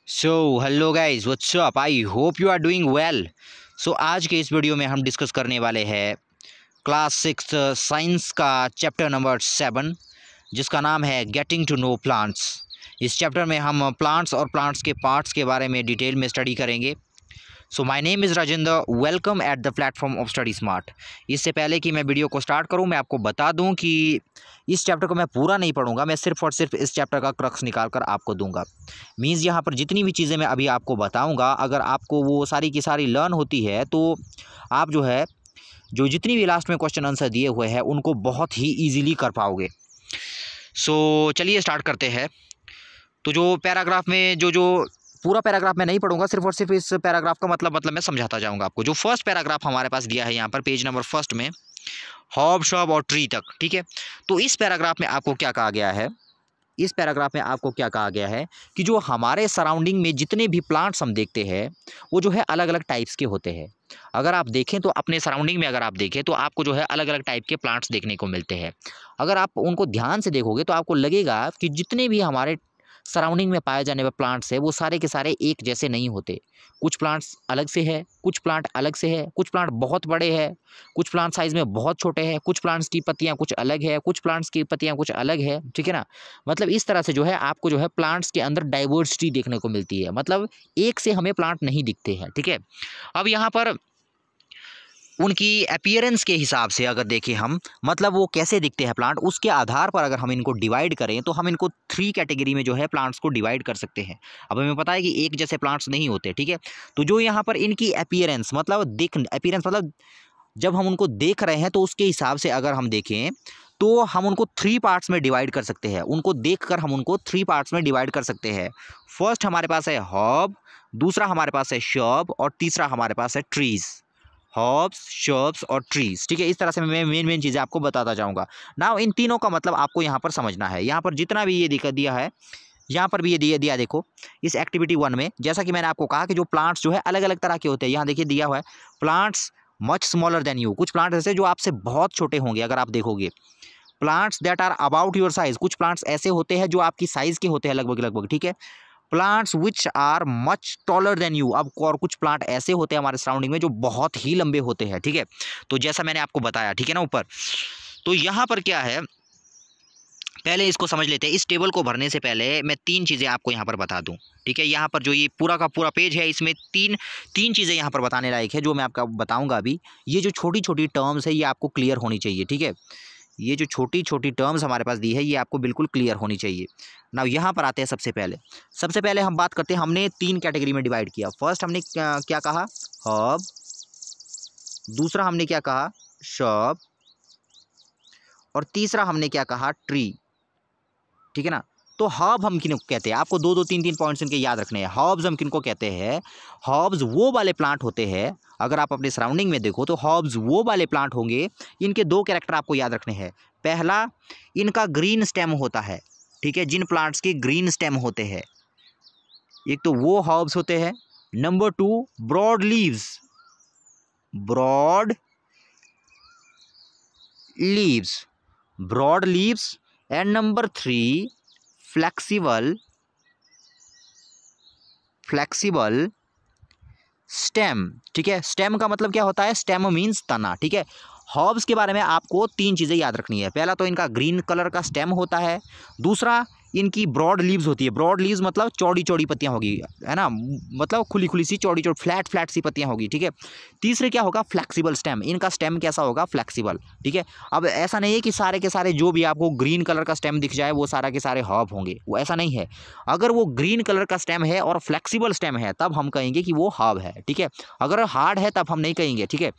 So hello guys, what's up. I hope you are doing well. So आज के इस video में हम डिस्कस करने वाले हैं क्लास 6 साइंस का चैप्टर नंबर 7, जिसका नाम है गेटिंग टू नो प्लांट्स। इस चैप्टर में हम प्लांट्स और प्लांट्स के पार्ट्स के बारे में डिटेल में स्टडी करेंगे। So my name is Rajendra, welcome at the platform of study smart. इससे पहले कि मैं वीडियो को स्टार्ट करूं, मैं आपको बता दूं कि इस चैप्टर को मैं पूरा नहीं पढ़ूंगा, मैं सिर्फ और सिर्फ इस चैप्टर का क्रक्स निकाल कर आपको दूंगा। मीन्स यहाँ पर जितनी भी चीज़ें मैं अभी आपको बताऊंगा, अगर आपको वो सारी की सारी लर्न होती है तो आप जो है जो जितनी भी लास्ट में क्वेश्चन आंसर दिए हुए हैं उनको बहुत ही ईजिली कर पाओगे। सो चलिए स्टार्ट करते हैं। तो जो पैराग्राफ में जो पूरा पैराग्राफ मैं नहीं पढ़ूंगा, सिर्फ और सिर्फ इस पैराग्राफ का मतलब मैं समझाता जाऊंगा आपको। जो फर्स्ट पैराग्राफ हमारे पास दिया है यहाँ पर पेज नंबर फर्स्ट में, हॉब शॉब और ट्री तक, ठीक है। तो इस पैराग्राफ में आपको क्या कहा गया है, इस पैराग्राफ में आपको क्या कहा गया है कि जो हमारे सराउंडिंग में जितने भी प्लांट्स हम देखते हैं वो जो है अलग अलग टाइप्स के होते हैं। अगर आप देखें तो अपने सराउंडिंग में अगर आप देखें तो आपको जो है अलग अलग टाइप के प्लांट्स देखने को मिलते हैं। अगर आप उनको ध्यान से देखोगे तो आपको लगेगा कि जितने भी हमारे सराउंडिंग में पाए जाने वाले प्लांट्स है वो सारे के सारे एक जैसे नहीं होते। कुछ प्लांट्स अलग से है, कुछ प्लांट अलग से है, कुछ प्लांट बहुत बड़े हैं, कुछ प्लांट साइज में बहुत छोटे हैं, कुछ प्लांट्स की पत्तियां कुछ अलग है, कुछ प्लांट्स की पत्तियां कुछ अलग है, ठीक है ना। मतलब इस तरह से जो है आपको जो है प्लांट्स के अंदर डाइवर्सिटी देखने को मिलती है। मतलब एक से हमें प्लांट नहीं दिखते हैं, ठीक है। अब यहाँ पर उनकी अपीयरेंस के हिसाब से अगर देखें हम, मतलब वो कैसे दिखते हैं प्लांट, उसके आधार पर अगर हम इनको डिवाइड करें तो हम इनको 3 कैटेगरी में जो है प्लांट्स को डिवाइड कर सकते हैं। अब हमें पता है कि एक जैसे प्लांट्स नहीं होते, ठीक है। तो जो यहाँ पर इनकी अपीयरेंस मतलब अपीयरेंस मतलब जब हम उनको देख रहे हैं तो उसके हिसाब से अगर हम देखें तो हम उनको 3 पार्ट्स में डिवाइड कर सकते हैं। उनको देखकर हम उनको 3 पार्ट्स में डिवाइड कर सकते हैं। फर्स्ट हमारे पास है हॉब, दूसरा हमारे पास है शर्ब और तीसरा हमारे पास है ट्रीज। हॉब्स, शर्ब्स और ट्रीज, ठीक है। इस तरह से मैं मेन चीज़ें आपको बताता जाऊंगा। नाउ इन तीनों का मतलब आपको यहाँ पर समझना है। यहाँ पर जितना भी ये दिया है, यहाँ पर भी ये दिया देखो इस एक्टिविटी 1 में, जैसा कि मैंने आपको कहा कि जो प्लांट्स जो है अलग अलग तरह के होते हैं। यहाँ देखिए दिया हुआ है plants much smaller than you. कुछ प्लांट्स ऐसे जो आपसे बहुत छोटे होंगे अगर आप देखोगे। Plants that are about your size, कुछ प्लांट्स ऐसे होते हैं जो आपकी साइज के होते हैं लगभग, ठीक है। Plants which are much taller than you, अब और कुछ प्लांट ऐसे होते हैं हमारे सराउंडिंग में जो बहुत ही लंबे होते हैं, ठीक है। तो जैसा मैंने आपको बताया, ठीक है ना ऊपर। तो यहाँ पर क्या है, पहले इसको समझ लेते हैं। इस टेबल को भरने से पहले मैं 3 चीज़ें आपको यहाँ पर बता दूँ, ठीक है। यहाँ पर जो ये पूरा का पूरा पेज है इसमें तीन चीज़ें यहाँ पर बताने लायक है जो मैं आपको बताऊँगा अभी। ये जो छोटी छोटी टर्म्स है ये आपको क्लियर होनी चाहिए, ठीक है। ये जो छोटी छोटी टर्म्स हमारे पास दी है ये आपको बिल्कुल क्लियर होनी चाहिए। ना यहाँ पर आते हैं सबसे पहले हम बात करते हैं, हमने 3 कैटेगरी में डिवाइड किया। फर्स्ट हमने क्या कहा, हर्ब, दूसरा हमने क्या कहा, शर्ब, और तीसरा हमने क्या कहा, ट्री, ठीक है ना। तो हर्ब हम किनको कहते हैं, आपको 2-3 पॉइंट्स इनके याद रखने हैं। हर्ब्स हम किनको कहते हैं, हर्ब्स वो वाले प्लांट होते हैं, अगर आप अपने सराउंडिंग में देखो तो हर्ब्स वो वाले प्लांट होंगे, इनके 2 कैरेक्टर आपको याद रखने हैं। पहला, इनका ग्रीन स्टेम होता है, ठीक है। जिन प्लांट्स के ग्रीन स्टेम होते हैं, एक तो वो हर्ब्स होते हैं। Number 2, broad leaves, broad leaves. And number 3, flexible stem, ठीक है। स्टेम का मतलब क्या होता है, स्टेम मीन्स तना, ठीक है। हर्ब्स के बारे में आपको 3 चीज़ें याद रखनी है। पहला तो इनका ग्रीन कलर का स्टेम होता है, दूसरा इनकी ब्रॉड लीव्स होती है। ब्रॉड लीव्स मतलब चौड़ी चौड़ी पत्तियां होगी, है ना, मतलब खुली सी चौड़ी फ्लैट सी पत्तियां होगी, ठीक है। तीसरे क्या होगा, फ्लेक्सिबल स्टेम, इनका स्टेम कैसा होगा, फ्लेक्सिबल, ठीक है। अब ऐसा नहीं है कि सारे के सारे जो भी आपको ग्रीन कलर का स्टेम दिख जाए वो सारा के सारे हर्ब होंगे, वो ऐसा नहीं है। अगर वो ग्रीन कलर का स्टेम है और फ्लेक्सिबल स्टेम है तब हम कहेंगे कि वो हर्ब है, ठीक है। अगर हार्ड है तब हम नहीं कहेंगे, ठीक है।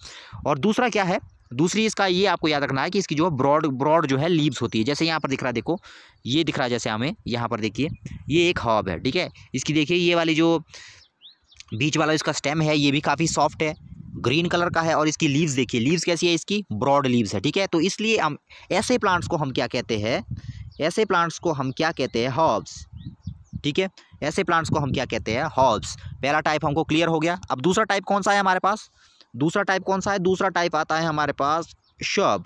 और दूसरा क्या है, दूसरी इसका ये आपको याद रखना है कि इसकी जो ब्रॉड जो है लीव्स होती है। जैसे यहाँ पर दिख रहा है, देखो ये दिख रहा है जैसे हमें यहाँ पर देखिए ये एक हर्ब है, ठीक है। इसकी देखिए ये वाली जो बीच वाला इसका स्टेम है ये भी काफ़ी सॉफ्ट है, ग्रीन कलर का है, और इसकी लीव्स देखिए, लीव्स कैसी है, इसकी ब्रॉड लीव्स है, ठीक है। तो इसलिए हम ऐसे प्लांट्स को हम क्या कहते हैं, ऐसे प्लांट्स को हम क्या कहते हैं, हर्ब्स, ठीक है। ऐसे प्लांट्स को हम क्या कहते हैं, हर्ब्स। पहला टाइप हमको क्लियर हो गया। अब दूसरा टाइप कौन सा है हमारे पास, दूसरा टाइप आता है हमारे पास शर्ब,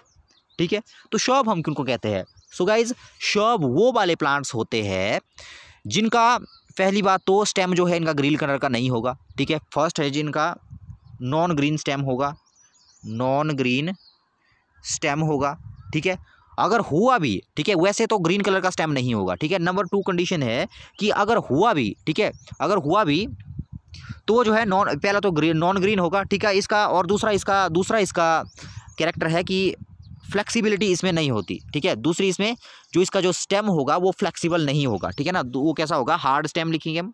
ठीक है। तो शर्ब हम किनको कहते हैं, सो गाइज शर्ब वो वाले प्लांट्स होते हैं जिनका पहली बात तो स्टेम जो है इनका ग्रीन कलर का नहीं होगा, ठीक है। फर्स्ट है जिनका नॉन ग्रीन स्टेम होगा, नॉन ग्रीन स्टेम होगा, ठीक है। अगर हुआ भी, ठीक है, वैसे तो ग्रीन कलर का स्टेम नहीं होगा, ठीक है। नंबर 2 कंडीशन है कि अगर हुआ भी, ठीक है, अगर हुआ भी तो जो है पहला तो नॉन ग्रीन होगा, ठीक है। इसका और दूसरा इसका कैरेक्टर है कि फ्लेक्सिबिलिटी इसमें नहीं होती, ठीक है। दूसरी इसमें जो इसका जो स्टेम होगा वो फ्लेक्सिबल नहीं होगा, ठीक है ना। वो कैसा होगा, हार्ड स्टेम लिखेंगे हम,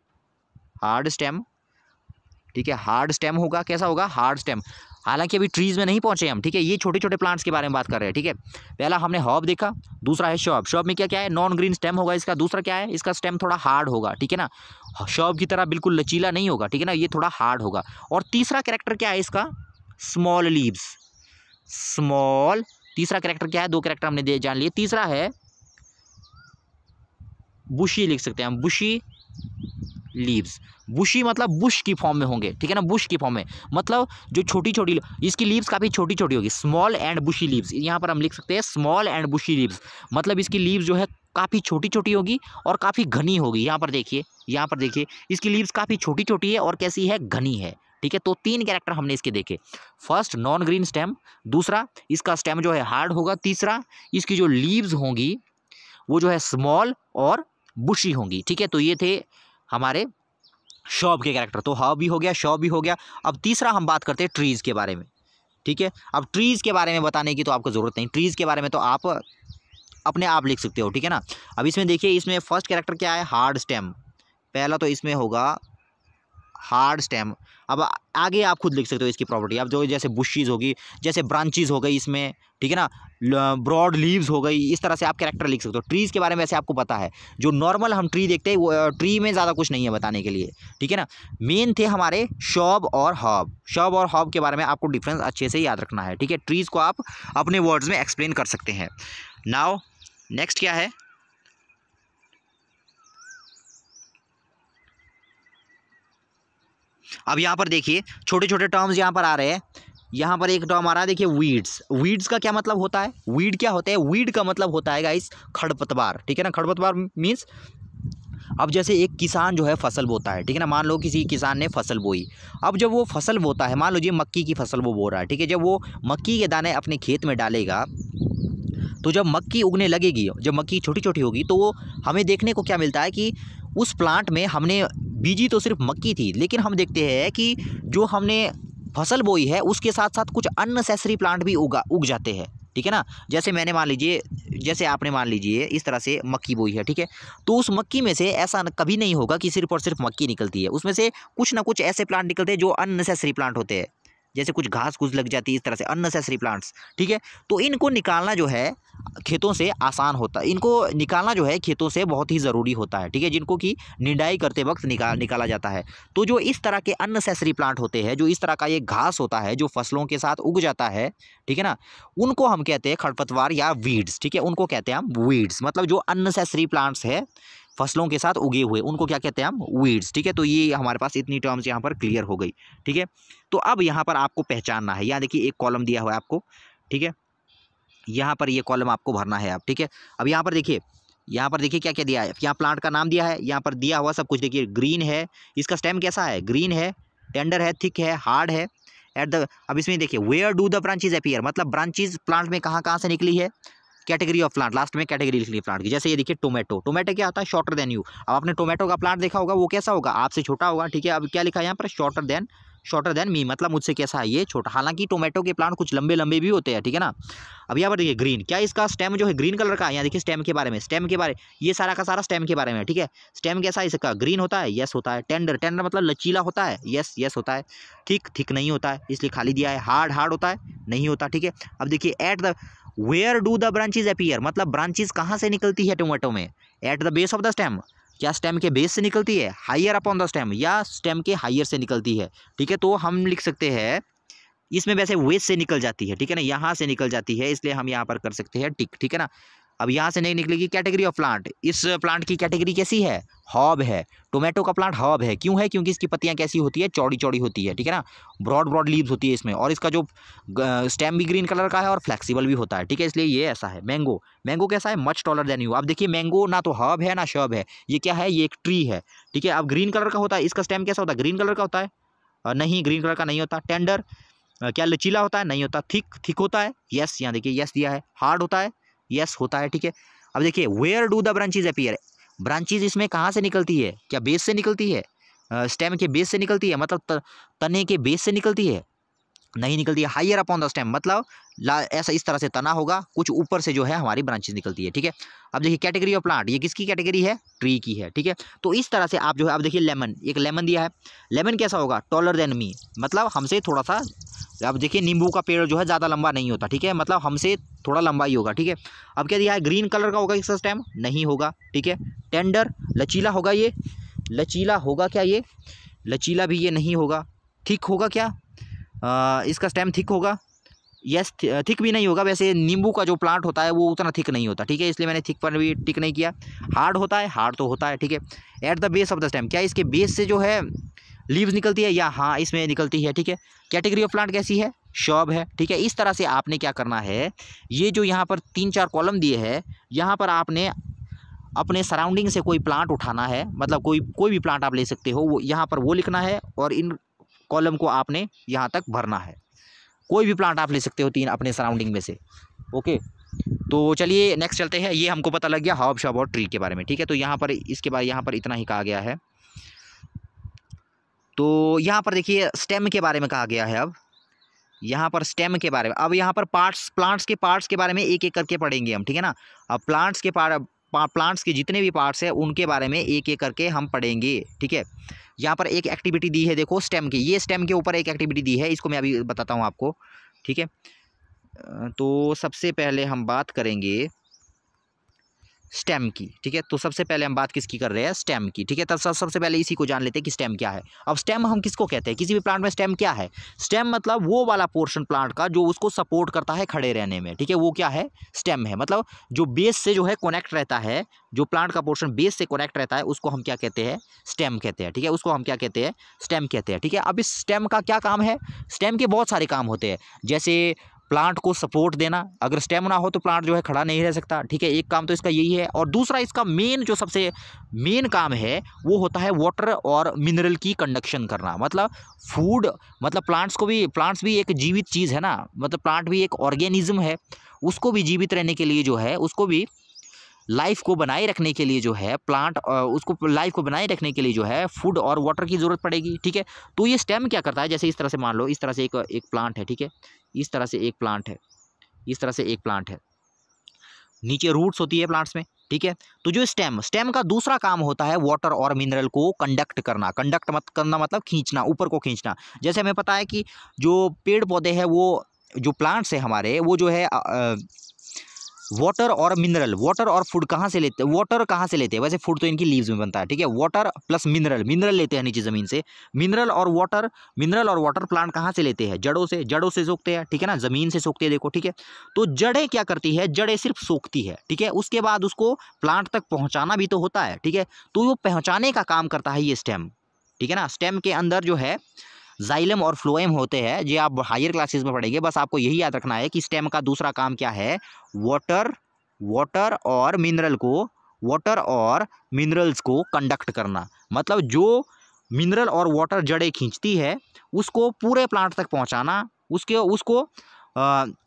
हार्ड स्टेम, ठीक है। हार्ड स्टेम होगा, कैसा होगा, हार्ड स्टेम। हालांकि अभी ट्रीज में नहीं पहुंचे हम, ठीक है, ये छोटे छोटे प्लांट्स के बारे में बात कर रहे हैं, ठीक है। पहला हमने हॉब देखा, दूसरा है शॉब। शॉब में क्या क्या है, नॉन ग्रीन स्टेम होगा इसका। दूसरा क्या है, इसका स्टेम थोड़ा हार्ड होगा, ठीक है ना। शॉब की तरह बिल्कुल लचीला नहीं होगा, ठीक है ना, ये थोड़ा हार्ड होगा। और तीसरा कैरेक्टर क्या है इसका, स्मॉल लीव्स, स्मॉल। तीसरा कैरेक्टर क्या है, 2 कैरेक्टर हमने जान लिए। तीसरा है बुशी, लिख सकते हैं हम, बुशी लीव्स। बुशी मतलब बुश की फॉर्म में होंगे, ठीक है ना, बुश की फॉर्म में, मतलब जो छोटी छोटी, इसकी लीव्स काफ़ी छोटी छोटी होगी, स्मॉल एंड बुशी लीव्स। यहाँ पर हम लिख सकते हैं स्मॉल एंड बुशी लीव्स, मतलब इसकी लीव्स जो है काफ़ी छोटी छोटी होगी और काफ़ी घनी होगी। यहाँ पर देखिए, यहाँ पर देखिए, इसकी लीव्स काफ़ी छोटी छोटी है और कैसी है, घनी है, ठीक है। तो 3 कैरेक्टर हमने इसके देखे। फर्स्ट नॉन ग्रीन स्टेम, दूसरा इसका स्टेम जो है हार्ड होगा, तीसरा इसकी जो लीव्स होंगी वो जो है स्मॉल और बुशी होंगी, ठीक है। तो ये थे हमारे शॉब के कैरेक्टर। तो हॉब भी हो गया, शॉब भी हो गया। अब तीसरा हम बात करते हैं ट्रीज़ के बारे में, ठीक है। अब ट्रीज़ के बारे में बताने की तो आपको ज़रूरत नहीं, ट्रीज़ के बारे में तो आप अपने आप लिख सकते हो, ठीक है ना। अब इसमें देखिए, इसमें फर्स्ट कैरेक्टर क्या है, हार्ड स्टेम। पहला तो इसमें होगा हार्ड स्टेम। अब आगे आप खुद लिख सकते हो इसकी प्रॉपर्टी। अब जो जैसे बुशीज होगी, जैसे ब्रांचेज हो गई इसमें, ठीक है ना, ब्रॉड लीव्स हो गई, इस तरह से आप कैरेक्टर लिख सकते हो। ट्रीज़ के बारे में वैसे आपको पता है, जो नॉर्मल हम ट्री देखते हैं वो ट्री में ज़्यादा कुछ नहीं है बताने के लिए, ठीक है ना। मेन थे हमारे शॉब और हॉब। शॉब और हॉब के बारे में आपको डिफरेंस अच्छे से याद रखना है, ठीक है। ट्रीज़ को आप अपने वर्ड्स में एक्सप्लेन कर सकते हैं। नाउ नेक्स्ट क्या है, अब यहाँ पर देखिए छोटे छोटे टर्म्स यहाँ पर आ रहे हैं। यहाँ पर एक टर्म आ रहा है, देखिए वीड्स। वीड्स का क्या मतलब होता है, वीड क्या होता है, वीड का मतलब होता है गाइस खड़पतवार, ठीक है ना। खड़पतवार मीन्स, अब जैसे एक किसान जो है फसल बोता है, ठीक है ना, मान लो किसी किसान ने फसल बोई। अब जब वो फसल बोता है, मान लीजिए मक्की की फसल वो बो रहा है, ठीक है। जब वो मक्की के दाने अपने खेत में डालेगा तो जब मक्की उगने लगेगी, जब मक्की छोटी छोटी होगी, तो वो हमें देखने को क्या मिलता है कि उस प्लांट में हमने बीजी तो सिर्फ मक्की थी, लेकिन हम देखते हैं कि जो हमने फसल बोई है उसके साथ साथ कुछ अननेसेसरी प्लांट भी उग जाते हैं, ठीक है ना। जैसे मैंने मान लीजिए, जैसे आपने मान लीजिए इस तरह से मक्की बोई है, ठीक है। तो उस मक्की में से ऐसा कभी नहीं होगा कि सिर्फ और सिर्फ मक्की निकलती है, उसमें से कुछ ना कुछ ऐसे प्लांट निकलते हैं जो अननेसेसरी प्लांट होते हैं, जैसे कुछ घास घूस लग जाती है, इस तरह से अननेसेसरी प्लांट्स, ठीक है। तो इनको निकालना जो है खेतों से आसान होता है, इनको निकालना जो है खेतों से बहुत ही ज़रूरी होता है, ठीक है, जिनको कि निंदाई करते वक्त निकाला जाता है। तो जो इस तरह के अननेसेसरी प्लांट होते हैं, जो इस तरह का ये घास होता है जो फसलों के साथ उग जाता है, ठीक है ना, उनको हम कहते हैं खरपतवार या वीड्स, ठीक है। उनको कहते हैं हम वीड्स, मतलब जो अननेसेसरी प्लांट्स है फसलों के साथ उगे हुए, उनको क्या कहते हैं हम, वीड्स, ठीक है। तो ये हमारे पास इतनी टर्म्स यहाँ पर क्लियर हो गई, ठीक है। तो अब यहाँ पर आपको पहचानना है, यहाँ देखिए एक कॉलम दिया हुआ है आपको, ठीक है, यहाँ पर ये कॉलम आपको भरना है आप, ठीक है। अब यहाँ पर देखिए, यहाँ पर देखिए क्या क्या दिया है, यहाँ प्लांट का नाम दिया है, यहाँ पर दिया हुआ सब कुछ देखिए, ग्रीन है, इसका स्टेम कैसा है, ग्रीन है, टेंडर है, थिक है, हार्ड है, अब इसमें देखिए where do the branches appear, मतलब ब्रांचेज प्लांट में कहाँ कहाँ से निकली है, कैटेगरी ऑफ प्लांट, लास्ट में कैटेगरी लिखनी है प्लांट की। जैसे ये देखिए टोमेटो, टोमेटो क्या आता है, शॉर्टर देन यू। अब आपने टोमेटो का प्लांट देखा होगा, वो कैसा होगा, आपसे छोटा होगा, ठीक है। अब क्या लिखा है यहाँ पर, शॉर्टर देन मी, मतलब मुझसे कैसा है, ये छोटा। हालांकि टोमेटो के प्लांट कुछ लंबे लंबे भी होते हैं, ठीक है ना। अब यहाँ पर देखिए ग्रीन, क्या इसका स्टेम जो है ग्रीन कलर का है, यहाँ देखिए स्टेम के बारे में, स्टेम के बारे, ये सारा का सारा स्टेम के बारे में, ठीक है। स्टेम कैसा है इसका, ग्रीन होता है, यस होता है। टेंडर, टेंडर मतलब लचीला होता है, यस यस होता है। थिक, थिक नहीं होता है, इसलिए खाली दिया है। हार्ड, हार्ड होता है, नहीं होता, ठीक है। अब देखिए at the, where do the branches appear, मतलब ब्रांचेज कहाँ से निकलती है टोमेटो में, at the base of the stem, क्या स्टेम के बेस से निकलती है, हायर अपॉन द स्टेम, या स्टेम के हायर से निकलती है, ठीक है। तो हम लिख सकते हैं इसमें वैसे वेस्ट से निकल जाती है, ठीक है ना, यहाँ से निकल जाती है, इसलिए हम यहाँ पर कर सकते हैं टिक, ठीक है ना। अब यहाँ से नहीं निकलेगी कैटेगरी ऑफ प्लांट। इस प्लांट की कैटेगरी कैसी है? हॉब है। टोमेटो का प्लांट हॉब है। क्यों है? क्योंकि इसकी पत्तियाँ कैसी होती है? चौड़ी चौड़ी होती है, ठीक है ना, ब्रॉड ब्रॉड लीव्स होती है इसमें, और इसका जो स्टेम भी ग्रीन कलर का है और फ्लेक्सिबल भी होता है, ठीक है, इसलिए ये ऐसा है। मैंगो, मैंगो कैसा है? Much taller than you. अब देखिए मैंगो ना तो हर्ब है ना शर्ब है, ये क्या है? ये एक ट्री है, ठीक है। अब ग्रीन कलर का होता है, इसका स्टेम कैसा होता है? ग्रीन कलर का होता है? नहीं, ग्रीन कलर का नहीं होता। टेंडर, क्या लचीला होता है? नहीं होता। थिक, थिक होता है? यस, यहाँ देखिए यस दिया है। हार्ड होता है? यस होता है, ठीक है। अब देखिए where do the branches appear, branches इसमें कहाँ से निकलती है? क्या बेस से निकलती है? स्टेम के बेस से निकलती है, मतलब तने के बेस से निकलती है? नहीं निकलती है। हायर अपॉन द स्टेम, मतलब ऐसा इस तरह से तना होगा, कुछ ऊपर से जो है हमारी ब्रांचेज निकलती है, ठीक है। अब देखिए कैटेगरी ऑफ प्लांट, ये किसकी कैटेगरी है? ट्री की है, ठीक है। तो इस तरह से आप जो है, अब देखिए लेमन, एक लेमन दिया है। लेमन कैसा होगा? टॉलर देन मी, मतलब हमसे थोड़ा सा, अब देखिए नींबू का पेड़ जो है ज़्यादा लंबा नहीं होता, ठीक है, मतलब हमसे थोड़ा लंबा ही होगा, ठीक है। अब क्या दिया है? ग्रीन कलर का होगा इसका स्टेम? नहीं होगा, ठीक है। टेंडर, लचीला होगा ये? लचीला होगा क्या ये? लचीला भी ये नहीं होगा। थिक होगा क्या? इसका स्टेम थिक होगा? यस, थिक भी नहीं होगा। वैसे नींबू का जो प्लांट होता है वो उतना थिक नहीं होता, ठीक है, इसलिए मैंने थिक पर भी टिक नहीं किया। हार्ड होता है? हार्ड तो होता है, ठीक है। Eight the base of the stem, क्या इसके बेस से जो है लीव्स निकलती है? या हाँ, इसमें निकलती है, ठीक है। कैटेगरी ऑफ प्लांट कैसी है? शॉब है, ठीक है। इस तरह से आपने क्या करना है, ये जो यहाँ पर 3-4 कॉलम दिए हैं, यहाँ पर आपने अपने सराउंडिंग से कोई प्लांट उठाना है, मतलब कोई भी प्लांट आप ले सकते हो, वो यहाँ पर वो लिखना है, और इन कॉलम को आपने यहाँ तक भरना है। कोई भी प्लांट आप ले सकते हो 3 अपने सराउंडिंग में से, ओके। तो चलिए नेक्स्ट चलते हैं। ये हमको पता लग गया हॉब, शॉब और ट्री के बारे में, ठीक है। तो यहाँ पर इसके बाद यहाँ पर इतना ही कहा गया है। तो यहाँ पर देखिए स्टेम के बारे में कहा गया है। अब यहाँ पर स्टेम के बारे में, अब यहाँ पर पार्ट्स, प्लांट्स के पार्ट्स के बारे में एक एक करके पढ़ेंगे हम, ठीक है ना। अब प्लांट्स के जितने भी पार्ट्स हैं उनके बारे में एक एक करके हम पढ़ेंगे, ठीक है। यहाँ पर एक एक्टिविटी दी है, देखो स्टेम की, ये स्टेम के ऊपर एक एक्टिविटी दी है, इसको मैं अभी बताता हूँ आपको, ठीक है। तो सबसे पहले हम बात करेंगे स्टेम की, ठीक है। तो सबसे पहले हम बात किसकी कर रहे हैं? स्टेम की, ठीक है। तब सबसे पहले इसी को जान लेते हैं कि स्टेम क्या है। अब स्टेम हम किसको कहते हैं? किसी भी प्लांट में स्टेम क्या है? स्टेम मतलब वो वाला पोर्शन प्लांट का जो उसको सपोर्ट करता है खड़े रहने में, ठीक है, वो क्या है? स्टेम है। मतलब जो बेस से जो है कनेक्ट रहता है, जो प्लांट का पोर्शन बेस से कनेक्ट रहता है, उसको हम क्या कहते हैं? स्टेम कहते हैं, ठीक है। उसको हम क्या कहते हैं? स्टेम कहते हैं, ठीक है। अब इस स्टेम का क्या काम है? स्टेम के बहुत सारे काम होते हैं, जैसे प्लांट को सपोर्ट देना। अगर स्टेम ना हो तो प्लांट जो है खड़ा नहीं रह सकता, ठीक है, एक काम तो इसका यही है। और दूसरा इसका मेन, जो सबसे मेन काम है वो होता है वाटर और मिनरल की कंडक्शन करना। मतलब फूड, मतलब प्लांट्स भी एक जीवित चीज़ है ना, मतलब प्लांट भी एक ऑर्गेनिज्म है, उसको भी जीवित रहने के लिए जो है, उसको भी लाइफ को बनाए रखने के लिए जो है उसको लाइफ को बनाए रखने के लिए जो है फूड और वाटर की ज़रूरत पड़ेगी, ठीक है। तो ये स्टेम क्या करता है? जैसे इस तरह से मान लो, इस तरह से एक प्लांट है, ठीक है, इस तरह से एक प्लांट है, इस तरह से एक प्लांट है, नीचे रूट्स होती है प्लांट्स में, ठीक है। तो जो स्टेम का दूसरा काम होता है वाटर और मिनरल को कंडक्ट करना। कंडक्ट मत करना मतलब खींचना, ऊपर को खींचना। जैसे हमें पता है कि जो पेड़ पौधे हैं, वो जो प्लांट्स है हमारे, वो जो है वाटर और मिनरल, वाटर और फूड कहाँ से लेते हैं? वाटर कहाँ से लेते हैं? वैसे फूड तो इनकी लीव्स में बनता है, ठीक है। वाटर प्लस मिनरल लेते हैं नीचे ज़मीन से। मिनरल और वाटर प्लांट कहाँ से लेते हैं? जड़ों से सोखते हैं, ठीक है ना, ज़मीन से सोखते हैं, देखो, ठीक है। तो जड़ें क्या करती है? जड़ें सिर्फ सोखती है, ठीक है। उसके बाद उसको प्लांट तक पहुँचाना भी तो होता है, ठीक है। तो वो पहुँचाने का काम करता है ये स्टेम, ठीक है ना। स्टेम के अंदर जो है जाइलम और फ्लोएम होते हैं, ये आप हायर क्लासेस में पढ़ेंगे। बस आपको यही याद रखना है कि स्टेम का दूसरा काम क्या है? वाटर और मिनरल्स को कंडक्ट करना। मतलब जो मिनरल और वाटर जड़ें खींचती है उसको पूरे प्लांट तक पहुंचाना, उसको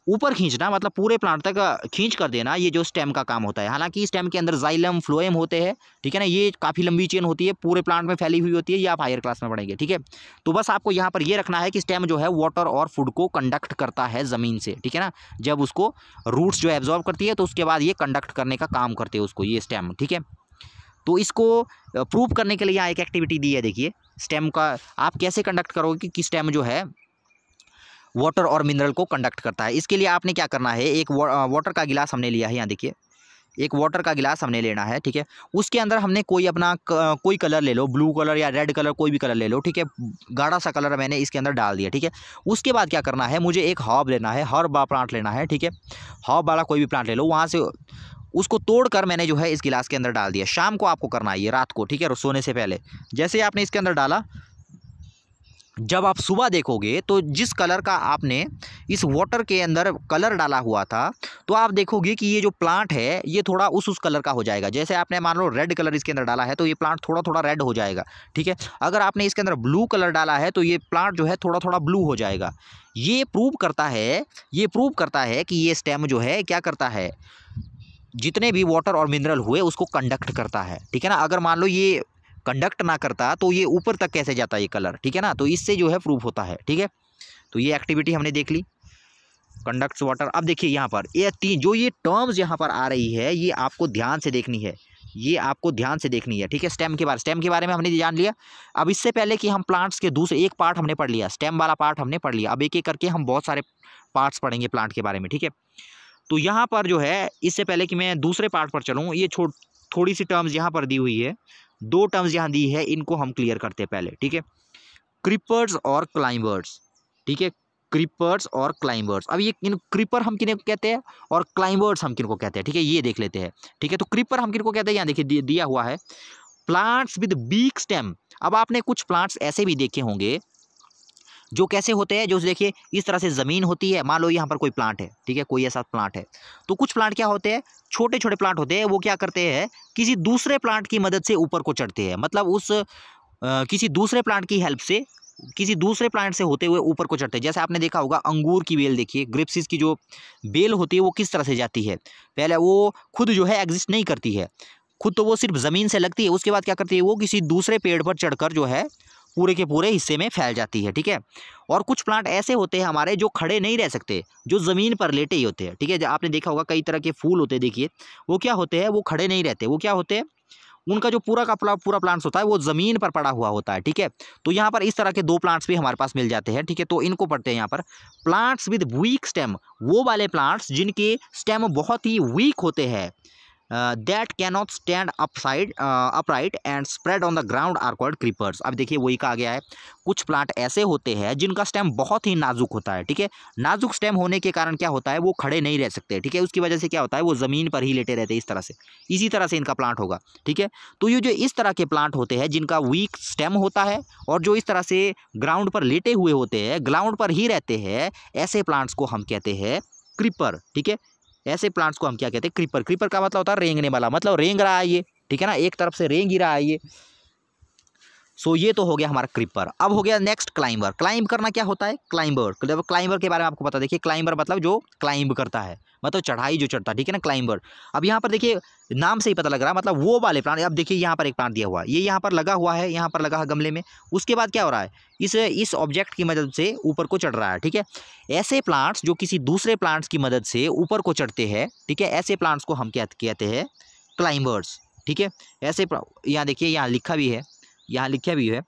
ऊपर खींचना, मतलब पूरे प्लांट तक खींच कर देना, ये जो स्टेम का काम होता है। हालांकि स्टेम के अंदर जाइलम फ्लोएम होते हैं, ठीक है ना, ये काफ़ी लंबी चेन होती है, पूरे प्लांट में फैली हुई होती है, ये आप हायर क्लास में पढ़ेंगे, ठीक है। तो बस आपको यहाँ पर ये रखना है कि स्टेम जो है वाटर और फूड को कंडक्ट करता है ज़मीन से, ठीक है ना। जब उसको रूट्स जो एब्जॉर्ब करती है तो उसके बाद ये कंडक्ट करने का काम करते हैं उसको, ये स्टेम, ठीक है। तो इसको प्रूव करने के लिए यहाँ एक एक्टिविटी दी है, देखिए स्टेम का आप कैसे कंडक्ट करोगे कि स्टेम जो है वाटर और मिनरल को कंडक्ट करता है। इसके लिए आपने क्या करना है? एक वाटर का गिलास हमने लिया है, यहाँ देखिए, एक वाटर का गिलास हमने लेना है, ठीक है। उसके अंदर हमने कोई कलर ले लो, ब्लू कलर या रेड कलर, कोई भी कलर ले लो, ठीक है। गाढ़ा सा कलर मैंने इसके अंदर डाल दिया, ठीक है। उसके बाद क्या करना है? मुझे एक हर्ब लेना है, हर्ब प्लांट लेना है, ठीक है। हर्ब वाला कोई भी प्लांट ले लो, वहाँ से उसको तोड़कर मैंने जो है इस गिलास के अंदर डाल दिया। शाम को आपको करना है ये, रात को, ठीक है, सोने से पहले। जैसे आपने इसके अंदर डाला, जब आप सुबह देखोगे तो जिस कलर का आपने इस वाटर के अंदर कलर डाला हुआ था, तो आप देखोगे कि ये जो प्लांट है ये थोड़ा उस कलर का हो जाएगा। जैसे आपने मान लो रेड कलर इसके अंदर डाला है तो ये प्लांट थोड़ा थोड़ा रेड हो जाएगा, ठीक है। अगर आपने इसके अंदर ब्लू कलर डाला है तो ये प्लांट जो है थोड़ा थोड़ा ब्लू हो जाएगा। ये प्रूव करता है कि ये स्टेम जो है क्या करता है, जितने भी वाटर और मिनरल हुए उसको कंडक्ट करता है, ठीक है ना। अगर मान लो ये कंडक्ट ना करता तो ये ऊपर तक कैसे जाता ये कलर, ठीक है ना। तो इससे जो है प्रूफ होता है, ठीक है। तो ये एक्टिविटी हमने देख ली, कंडक्ट्स वाटर। अब देखिए यहाँ पर ये जो ये टर्म्स यहाँ पर आ रही है ये आपको ध्यान से देखनी है, ये आपको ध्यान से देखनी है, ठीक है। स्टेम के बारे में हमने जान लिया। अब इससे पहले कि हम प्लांट्स के दूसरे एक पार्ट हमने पढ़ लिया, स्टेम वाला पार्ट हमने पढ़ लिया। अब एक एक करके हम बहुत सारे पार्ट्स पढ़ेंगे प्लांट के बारे में, ठीक है। तो यहाँ पर जो है, इससे पहले कि मैं दूसरे पार्ट पर चलूँ, ये थोड़ी सी टर्म्स यहाँ पर दी हुई है, 2 टर्म्स यहाँ दी है, इनको हम क्लियर करते हैं पहले, ठीक है। क्रीपर्स और क्लाइंबर्स, ठीक है, क्रीपर्स और क्लाइंबर्स। अब ये इन क्रीपर हम किन्हें कहते हैं और क्लाइंबर्स हम किनको कहते हैं, ठीक है, ये देख लेते हैं, ठीक है। तो क्रीपर हम किनको कहते हैं, यहाँ देखिए दिया हुआ है, प्लांट्स विद वीक स्टेम। अब आपने कुछ प्लांट्स ऐसे भी देखे होंगे जो कैसे होते हैं, जो देखिए इस तरह से ज़मीन होती है, मान लो यहाँ पर कोई प्लांट है, ठीक है, कोई ऐसा प्लांट है, तो कुछ प्लांट क्या होते हैं, छोटे छोटे प्लांट होते हैं, वो क्या करते हैं, किसी दूसरे प्लांट की मदद से ऊपर को चढ़ते हैं। मतलब उस किसी दूसरे प्लांट की हेल्प से, किसी दूसरे प्लांट से होते हुए ऊपर को चढ़ते हैं। जैसे आपने देखा होगा अंगूर की बेल, देखिए ग्रेप्सिस की जो बेल होती है वो किस तरह से जाती है, पहले वो खुद जो है एग्जिस्ट नहीं करती है, खुद तो वो सिर्फ ज़मीन से लगती है, उसके बाद क्या करती है, वो किसी दूसरे पेड़ पर चढ़कर जो है पूरे के पूरे हिस्से में फैल जाती है, ठीक है। और कुछ प्लांट ऐसे होते हैं हमारे जो खड़े नहीं रह सकते, जो ज़मीन पर लेटे ही होते हैं, ठीक है। आपने देखा होगा कई तरह के फूल होते हैं, देखिए वो क्या होते हैं, वो खड़े नहीं रहते, वो क्या होते हैं, उनका जो पूरा का पूरा प्लांट्स होता है वो ज़मीन पर पड़ा हुआ होता है, ठीक है। तो यहाँ पर इस तरह के 2 प्लांट्स भी हमारे पास मिल जाते हैं, ठीक है। तो इनको पढ़ते हैं यहाँ पर, प्लांट्स विद वीक स्टेम, वो वाले प्लांट्स जिनके स्टेम बहुत ही वीक होते हैं, that cannot stand upright and spread on the ground are called creepers. अब देखिए वही कहा गया है, कुछ प्लांट ऐसे होते हैं जिनका स्टेम बहुत ही नाजुक होता है, ठीक है। नाजुक स्टेम होने के कारण क्या होता है, वो खड़े नहीं रह सकते, ठीक है। उसकी वजह से क्या होता है, वो ज़मीन पर ही लेटे रहते हैं, इस तरह से, इसी तरह से इनका प्लांट होगा, ठीक है। तो ये जो इस तरह के प्लांट होते हैं जिनका वीक स्टेम होता है और जो इस तरह से ग्राउंड पर लेटे हुए होते हैं, ग्राउंड पर ही रहते हैं, ऐसे प्लांट्स को हम कहते हैं क्रीपर, ठीक है। ऐसे प्लांट्स को हम क्या कहते हैं, क्रीपर। क्रीपर का मतलब होता है रेंगने वाला, मतलब रेंग रहा है ये, ठीक है ना, एक तरफ से रेंग ही रहा है ये। सो ये तो हो गया हमारा क्रीपर। अब हो गया नेक्स्ट क्लाइंबर। क्लाइंब करना क्या होता है, क्लाइंबर। क्लाइंबर के बारे में आपको पता, देखिए क्लाइंबर मतलब जो क्लाइंब करता है, मतलब चढ़ाई जो चढ़ता है, ठीक है ना, क्लाइंबर। अब यहाँ पर देखिए नाम से ही पता लग रहा है, मतलब वो वाले प्लांट। अब देखिए यहाँ पर एक प्लांट दिया हुआ है, ये यहाँ पर लगा हुआ है, यहाँ पर लगा है गमले में। उसके बाद क्या हो रहा है, इस ऑब्जेक्ट की मदद से ऊपर को चढ़ रहा है, ठीक है। ऐसे प्लांट्स जो किसी दूसरे प्लांट्स की मदद से ऊपर को चढ़ते हैं, ठीक है, ऐसे प्लांट्स को हम क्या कहते हैं, क्लाइंबर्स, ठीक है। ऐसे यहाँ देखिए, यहाँ लिखा भी है, यहाँ लिखा भी है,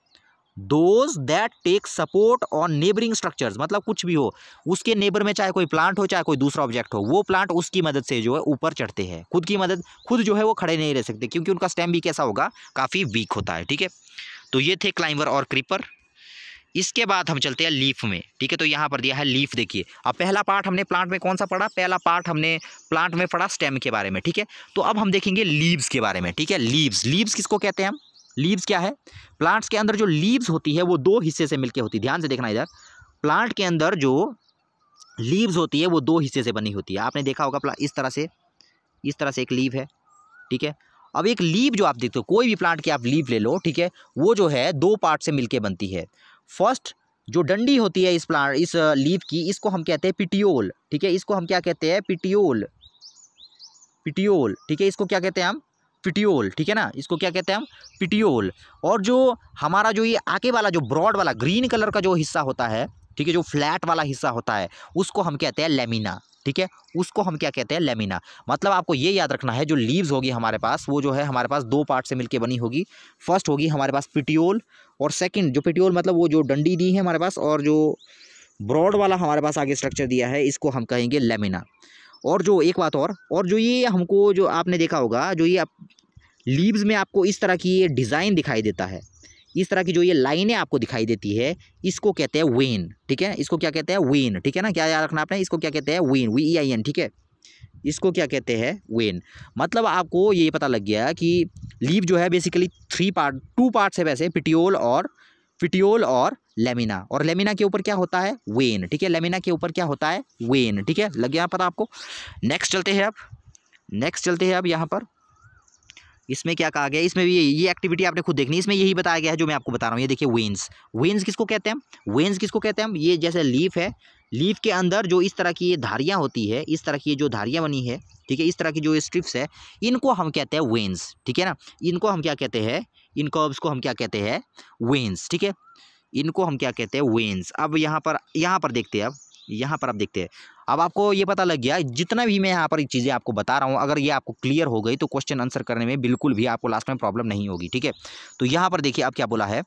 those that take support on neighbouring structures. मतलब कुछ भी हो, उसके नेबर में चाहे कोई प्लांट हो चाहे कोई दूसरा ऑब्जेक्ट हो, वो प्लांट उसकी मदद से जो है ऊपर चढ़ते हैं। खुद जो है वो खड़े नहीं रह सकते, क्योंकि उनका स्टेम भी कैसा होगा, काफ़ी वीक होता है, ठीक है। तो ये थे क्लाइंबर और क्रीपर। इसके बाद हम चलते हैं लीफ में, ठीक है। तो यहाँ पर दिया है लीफ, देखिए। अब पहला पार्ट हमने प्लांट में कौन सा पढ़ा, पहला पार्ट हमने प्लांट में पढ़ा स्टेम के बारे में, ठीक है। तो अब हम देखेंगे लीव्स के बारे में, ठीक है। लीव्स किसको कहते हैं हम, लीव्स क्या है, प्लांट्स के अंदर जो लीव्स होती है वो 2 हिस्से से मिलकर होती है। ध्यान से देखना इधर, प्लांट के अंदर जो लीव्स होती है वो 2 हिस्से से बनी होती है। आपने देखा होगा इस तरह से एक लीव है, ठीक है। अब एक लीव जो आप देखते हो, कोई भी प्लांट की आप लीव ले लो, ठीक है, वो जो है 2 पार्ट से मिलके बनती है। फर्स्ट जो डंडी होती है इस लीव की, इसको हम कहते हैं पिटियोल, ठीक है। इसको हम क्या कहते हैं, पिटियोल, ठीक है। इसको क्या कहते हैं हम, पिटियोल, ठीक है ना, इसको क्या कहते हैं हम, पिटियोल। और जो हमारा जो ये आगे वाला जो ब्रॉड वाला ग्रीन कलर का जो हिस्सा होता है, ठीक है, जो फ्लैट वाला हिस्सा होता है, उसको हम कहते हैं लेमिना, ठीक है। उसको हम क्या कहते हैं, लेमिना। मतलब आपको ये याद रखना है, जो लीव्स होगी हमारे पास, वो जो है हमारे पास 2 पार्ट से मिलके बनी होगी। फर्स्ट होगी हमारे पास पिटियोल, और सेकंड जो पिटियोल मतलब वो जो डंडी दी है हमारे पास, और जो ब्रॉड वाला हमारे पास आगे स्ट्रक्चर दिया है, इसको हम कहेंगे लेमिना। और जो एक बात और जो ये हमको, जो आपने देखा होगा, जो ये लीव्स में आपको इस तरह की ये डिज़ाइन दिखाई देता है, इस तरह की जो ये लाइनें आपको दिखाई देती है, इसको कहते हैं वेन, ठीक है। इसको क्या कहते हैं, वेन, ठीक है ना। क्या याद रखना आपने, इसको क्या कहते हैं, वेन, VEIN, ठीक है। इसको क्या कहते हैं, वेन। मतलब आपको ये पता लग गया कि लीफ जो है बेसिकली टू पार्ट्स है वैसे, फिटियोल और लेमिना, और लेमिना के ऊपर क्या होता है, वेन। ठीक है, लेमिना के ऊपर क्या होता है, वेन। ठीक है, लग गया पता आपको। नेक्स्ट चलते हैं अब यहाँ पर इसमें क्या कहा गया, इसमें भी ये एक्टिविटी आपने खुद देखनी है, इसमें यही बताया गया है जो मैं आपको बता रहा हूँ। ये देखिए वेन्स किसको कहते हैं, वेन्स किसको कहते हैं हम, ये जैसे लीफ है, लीफ के अंदर जो इस तरह की ये धारियाँ होती है, इस तरह की जो धारियाँ बनी है, ठीक है, इस तरह की जो स्ट्रिप्स है, इनको हम कहते हैं वेन्स। ठीक है ना, इनको हम क्या कहते हैं, इन कर्व्स को हम क्या कहते हैं, वेन्स। ठीक है, इनको हम क्या कहते हैं, वेन्स। अब यहाँ पर देखते हैं, अब यहाँ पर आप देखते हैं। अब आपको ये पता लग गया, जितना भी मैं यहाँ पर चीज़ें आपको बता रहा हूँ, अगर ये आपको क्लियर हो गई तो क्वेश्चन आंसर करने में बिल्कुल भी आपको लास्ट में प्रॉब्लम नहीं होगी। ठीक है, तो यहाँ पर देखिए अब क्या बोला है,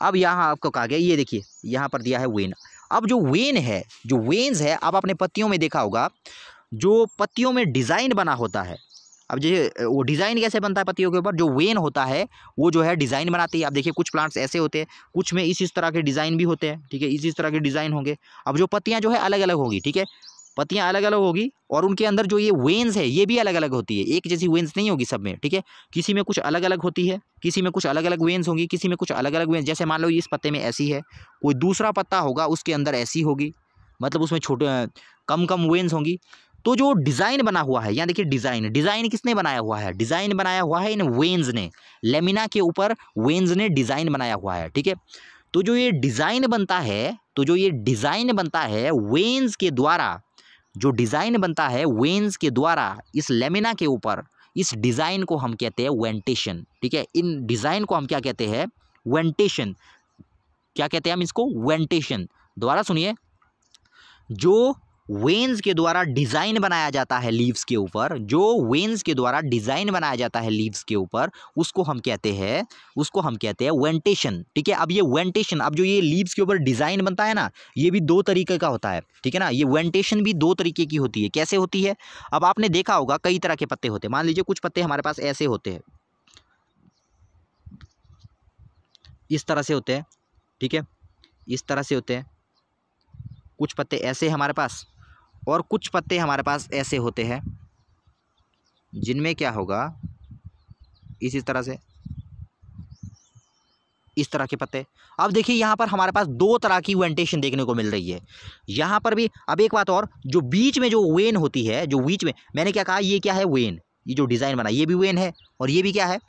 अब यहाँ आपको कहा गया, ये देखिए यहाँ पर दिया है वेन। अब जो वेन है, जो वेन्स है, आप अपने पत्तियों में देखा होगा, जो पत्तियों में डिज़ाइन बना होता है, अब जो वो डिज़ाइन कैसे बनता है पत्तियों के ऊपर, जो वेन होता है वो जो है डिज़ाइन बनाती है। आप देखिए कुछ प्लांट्स ऐसे होते हैं, कुछ में इस तरह के डिज़ाइन भी होते हैं। ठीक है, इस तरह के डिज़ाइन होंगे। अब जो पत्तियां जो है अलग अलग होगी, ठीक है, पत्तियां अलग अलग होगी, और उनके अंदर जो ये वेन्स है ये भी अलग अलग होती है, एक जैसी वेन्स नहीं होगी सब में। ठीक है, किसी में कुछ अलग अलग होती है, किसी में कुछ अलग अलग वेन्स होंगी, किसी में कुछ अलग अलग वेन्स। जैसे मान लो इस पत्ते में ऐसी है, कोई दूसरा पत्ता होगा उसके अंदर ऐसी होगी, मतलब उसमें छोटे कम वेन्स होंगी। तो जो डिज़ाइन बना हुआ है, यहाँ देखिए डिज़ाइन किसने बनाया हुआ है, डिज़ाइन बनाया हुआ है इन वेन्स ने, लेमिना के ऊपर वेन्स ने डिज़ाइन बनाया हुआ है। ठीक है, तो जो ये डिज़ाइन बनता है वेन्स के द्वारा, जो डिज़ाइन बनता है वेन्स के द्वारा इस लेमिना के ऊपर, इस डिज़ाइन को हम कहते हैं वेंटेशन। ठीक है, इन डिज़ाइन को हम क्या कहते हैं, वेंटेशन। क्या कहते हैं हम इसको, वेंटेशन। दोबारा सुनिए, जो वेन्स के द्वारा डिज़ाइन बनाया जाता है लीव्स के ऊपर, जो वेन्स के द्वारा डिज़ाइन बनाया जाता है लीव्स के ऊपर, उसको हम कहते हैं वेंटेशन। ठीक है, अब ये वेंटेशन, अब जो ये लीव्स के ऊपर डिज़ाइन बनता है ना, ये भी दो तरीके का होता है। ठीक है ना, ये वेंटेशन भी दो तरीके की होती है। कैसे होती है, अब आपने देखा होगा कई तरह के पत्ते होते हैं। मान लीजिए कुछ पत्ते हमारे पास ऐसे होते हैं, इस तरह से होते हैं। ठीक है, इस तरह से होते हैं। कुछ पत्ते ऐसे हमारे पास, और कुछ पत्ते हमारे पास ऐसे होते हैं, जिनमें क्या होगा, इसी तरह से, इस तरह के पत्ते। अब देखिए यहाँ पर हमारे पास दो तरह की वेंटेशन देखने को मिल रही है। यहाँ पर भी, अब एक बात और, जो बीच में जो वेन होती है, जो बीच में, मैंने क्या कहा, ये क्या है, वेन। ये जो डिज़ाइन बना ये भी वेन है, और ये भी क्या है,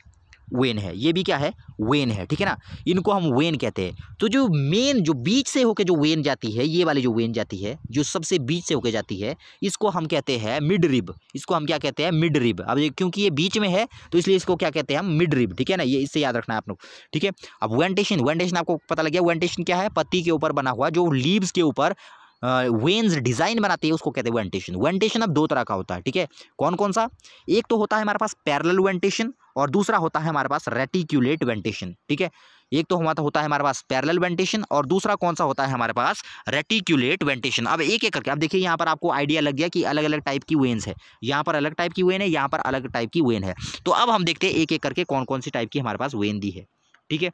वेन है, ये भी क्या है, वेन है। ठीक है ना, इनको हम वेन कहते हैं। तो जो मेन, जो बीच से होके जो वेन जाती है, ये वाली जो वेन जाती है, जो सबसे बीच से होके जाती है, इसको हम कहते हैं मिड रिब। इसको हम क्या कहते हैं, मिड रिब। अब क्योंकि ये बीच में है तो इसलिए इसको क्या कहते हैं हम, मिड रिब। ठीक है ना, ये इससे याद रखना है आप लोग। ठीक है, अब वेंटेशन आपको पता लग गया। वेंटेशन क्या है, पत्ती के ऊपर बना हुआ, जो लीव्स के ऊपर वेन्स डिज़ाइन बनाती है, उसको कहते हैं वेंटेशन। वेंटेशन अब दो तरह का होता है। ठीक है, कौन कौन सा, एक तो होता है हमारे पास पैरेलल वेंटेशन, और दूसरा होता है हमारे पास रेटिक्यूलेट वेंटेशन। ठीक है, एक तो होता है हमारे पास पैरेलल वेंटेशन, और दूसरा कौन सा होता है हमारे पास, रेटिक्यूलेट वेंटेशन। अब एक एक करके, अब देखिए यहाँ पर आपको आइडिया लग गया कि अलग अलग टाइप की वेन्स है, यहाँ पर अलग टाइप की वेन है, यहाँ पर अलग टाइप की वेन है। तो अब हम देखते हैं एक एक करके कौन कौन सी टाइप की हमारे पास वेन दी है। ठीक है,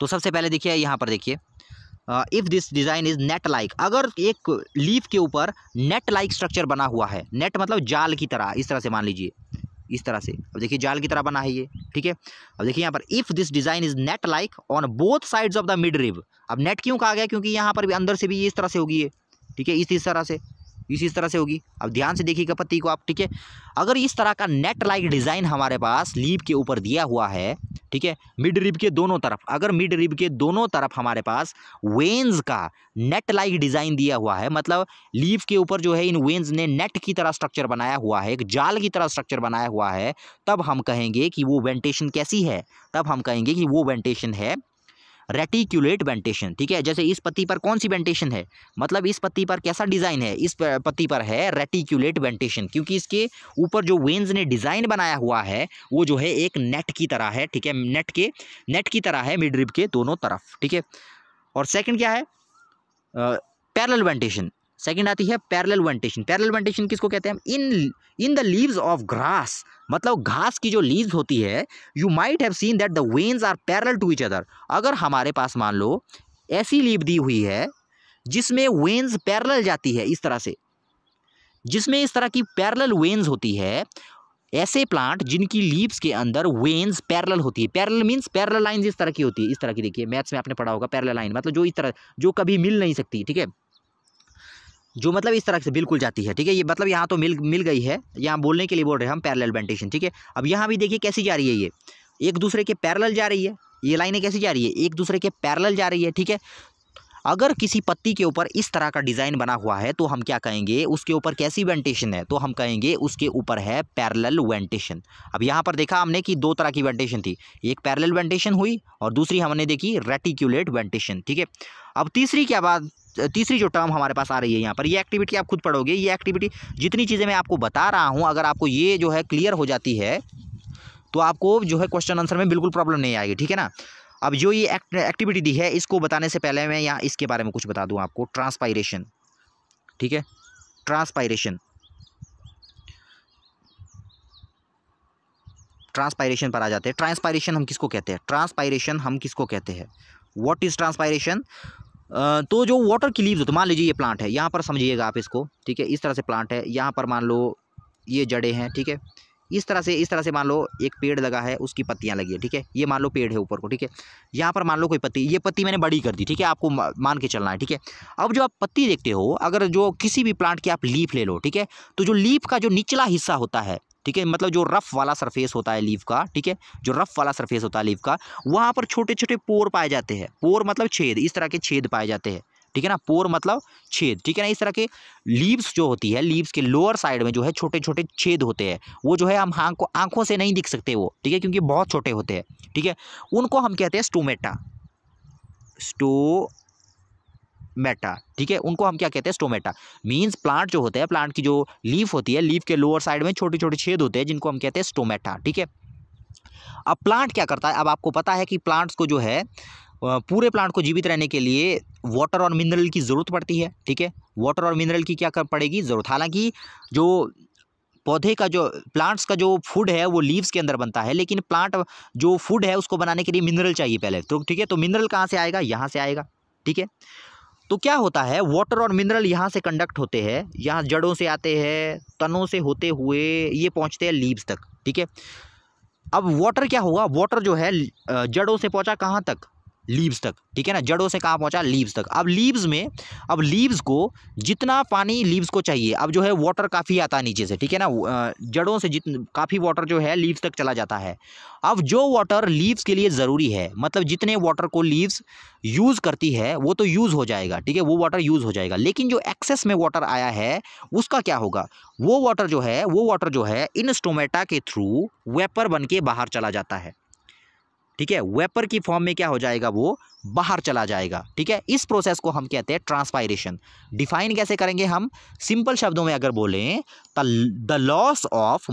तो सबसे पहले देखिए यहाँ पर देखिए, if this design is net like, अगर एक लीफ के ऊपर नेट लाइक स्ट्रक्चर बना हुआ है, नेट मतलब जाल की तरह, इस तरह से मान लीजिए, इस तरह से। अब देखिए जाल की तरह बना है ये। ठीक है, अब देखिए यहाँ पर, if this design is net like on both sides of the mid rib. अब नेट क्यों कहा गया, क्योंकि यहाँ पर भी अंदर से भी ये इस तरह से होगी ये। ठीक है, इस तरह से, इस तरह से होगी। अब ध्यान से देखिएगा पत्ती को आप। ठीक है, अगर इस तरह का नेट लाइक डिज़ाइन हमारे पास लीफ के ऊपर दिया हुआ है, ठीक है, मिड रिब के दोनों तरफ, अगर मिड रिब के दोनों तरफ हमारे पास वेन्स का नेट लाइक डिज़ाइन दिया हुआ है, मतलब लीफ के ऊपर जो है इन वेन्स ने नेट की तरह स्ट्रक्चर बनाया हुआ है, एक जाल की तरह स्ट्रक्चर बनाया हुआ है, तब हम कहेंगे कि वो वेंटेशन कैसी है, तब हम कहेंगे कि वो वेंटेशन है रेटिक्यूलेट वेंटेशन। ठीक है, जैसे इस पत्ती पर कौन सी वेंटेशन है, मतलब इस पत्ती पर कैसा डिज़ाइन है, इस पत्ती पर है रेटिक्यूलेट वेंटेशन, क्योंकि इसके ऊपर जो वेन्स ने डिज़ाइन बनाया हुआ है वो जो है एक नेट की तरह है। ठीक है, नेट की तरह है मिड रिब के दोनों तरफ। ठीक है, और सेकंड क्या है, पैरेलल वेंटेशन। सेकंड आती है पैरेलल वेंटेशन। पैरेलल वेंटेशन किसको कहते हैं, in the leaves of grass, मतलब घास की जो लीव्स होती है, you might have seen that the veins are parallel to each other. अगर हमारे पास मान लो ऐसी लीव दी हुई है जिसमें वेन्स पैरेलल जाती है, इस तरह से, जिसमें इस तरह की पैरेलल वेन्स होती है, ऐसे प्लांट जिनकी लीव्स के अंदर वेन्स पैरेलल होती है। पैरेलल मींस पैरेलल लाइंस इस तरह की होती है, इस तरह की। देखिए मैथ्स में आपने पढ़ा होगा, पैरेलल लाइन मतलब जो इस तरह, जो कभी मिल नहीं सकती, ठीक है, जो मतलब इस तरह से बिल्कुल जाती है, ठीक है। ये मतलब यहाँ तो मिल गई है, यहाँ बोलने के लिए बोल रहे हैं हम पैरेलल वेंटेशन, ठीक है। अब यहाँ भी देखिए कैसी जा रही है, ये एक दूसरे के पैरेलल जा रही है, ये लाइनें कैसी जा रही है, एक दूसरे के पैरेलल जा रही है, ठीक है। अगर किसी पत्ती के ऊपर इस तरह का डिज़ाइन बना हुआ है तो हम क्या कहेंगे, उसके ऊपर कैसी वेंटेशन है, तो हम कहेंगे उसके ऊपर है पैरेलल वेंटेशन। अब यहाँ पर देखा हमने कि दो तरह की वेंटेशन थी, एक पैरेलल वेंटेशन हुई और दूसरी हमने देखी रेटिक्युलेट वेंटेशन, ठीक है। अब तीसरी क्या बात, तीसरी जो टर्म हमारे पास आ रही है यहाँ पर, ये एक्टिविटी आप खुद पढ़ोगे। ये एक्टिविटी जितनी चीज़ें मैं आपको बता रहा हूँ, अगर आपको ये जो है क्लियर हो जाती है तो आपको जो है क्वेश्चन आंसर में बिल्कुल प्रॉब्लम नहीं आएगी, ठीक है ना। अब जो ये एक्टिविटी दी है, इसको बताने से पहले मैं यहाँ इसके बारे में कुछ बता दूँ आपको। ट्रांसपायरेशन, ठीक है, ट्रांसपायरेशन पर आ जाते हैं। ट्रांसपायरेशन हम किसको कहते हैं, ट्रांसपायरेशन हम किसको कहते हैं, व्हाट इज ट्रांसपायरेशन। तो जो वाटर की लीव्स होती है, मान लीजिए ये प्लांट है, यहाँ पर समझिएगा आप इसको, ठीक है, इस तरह से प्लांट है, यहाँ पर मान लो ये जड़ें हैं, ठीक है, इस तरह से मान लो एक पेड़ लगा है, उसकी पत्तियां लगी है, ठीक है, ये मान लो पेड़ है ऊपर को, ठीक है, यहाँ पर मान लो कोई पत्ती, ये पत्ती मैंने बड़ी कर दी, ठीक है, आपको मान के चलना है, ठीक है। अब जो आप पत्ती देखते हो, अगर जो किसी भी प्लांट की आप लीफ ले लो, ठीक है, तो जो लीफ का जो निचला हिस्सा होता है, ठीक है, मतलब जो रफ वाला सरफेस होता है लीफ का, ठीक है, जो रफ वाला सरफेस होता है लीफ का, वहाँ पर छोटे छोटे पोर पाए जाते हैं। पोर मतलब छेद, इस तरह के छेद पाए जाते हैं, ठीक है ना, पोर मतलब छेद, ठीक है ना। इस तरह के लीव्स जो होती है, लीव्स के लोअर साइड में जो है छोटे छोटे छेद होते हैं, वो जो है हम आंखों से नहीं दिख सकते वो, ठीक है, क्योंकि बहुत छोटे होते हैं, ठीक है। उनको हम कहते हैं स्टोमेटा, स्टोमेटा, ठीक है, उनको हम क्या कहते हैं, स्टोमेटा। मींस प्लांट जो होते हैं, प्लांट की जो लीफ होती है, लीफ के लोअर साइड में छोटे छोटे छेद होते हैं, जिनको हम कहते हैं स्टोमेटा, ठीक है। अब प्लांट क्या करता है, अब आपको पता है कि प्लांट्स को जो है, पूरे प्लांट को जीवित रहने के लिए वाटर और मिनरल की ज़रूरत पड़ती है, ठीक है, वाटर और मिनरल की क्या कर पड़ेगी, ज़रूरत। हालांकि जो पौधे का जो प्लांट्स का जो फूड है वो लीव्स के अंदर बनता है, लेकिन प्लांट जो फूड है उसको बनाने के लिए मिनरल चाहिए पहले, तो ठीक है, तो मिनरल कहाँ से आएगा, यहाँ से आएगा, ठीक है। तो क्या होता है, वाटर और मिनरल यहाँ से कंडक्ट होते हैं, यहाँ जड़ों से आते हैं, तनों से होते हुए ये पहुँचते हैं लीव्स तक, ठीक है। अब वाटर क्या होगा, वाटर जो है जड़ों से पहुँचा कहाँ तक, लीव्स तक, ठीक है ना, जड़ों से कहाँ पहुंचा, लीव्स तक। अब लीव्स को जितना पानी लीव्स को चाहिए, अब जो है वाटर काफ़ी आता है नीचे से, ठीक है ना, जड़ों से काफ़ी वाटर जो है लीव्स तक चला जाता है। अब जो वाटर लीव्स के लिए ज़रूरी है, मतलब जितने वाटर को लीव्स यूज़ करती है वो तो यूज़ हो जाएगा, ठीक है, वो वाटर यूज़ हो जाएगा, लेकिन जो एक्सेस में वाटर आया है उसका क्या होगा, वो वाटर जो है इन स्टोमेटा के थ्रू वेपर बन के बाहर चला जाता है, ठीक है, वेपर की फॉर्म में क्या हो जाएगा, वो बाहर चला जाएगा, ठीक है। इस प्रोसेस को हम कहते हैं ट्रांसपायरेशन। डिफाइन कैसे करेंगे हम, सिंपल शब्दों में अगर बोलें तो द लॉस ऑफ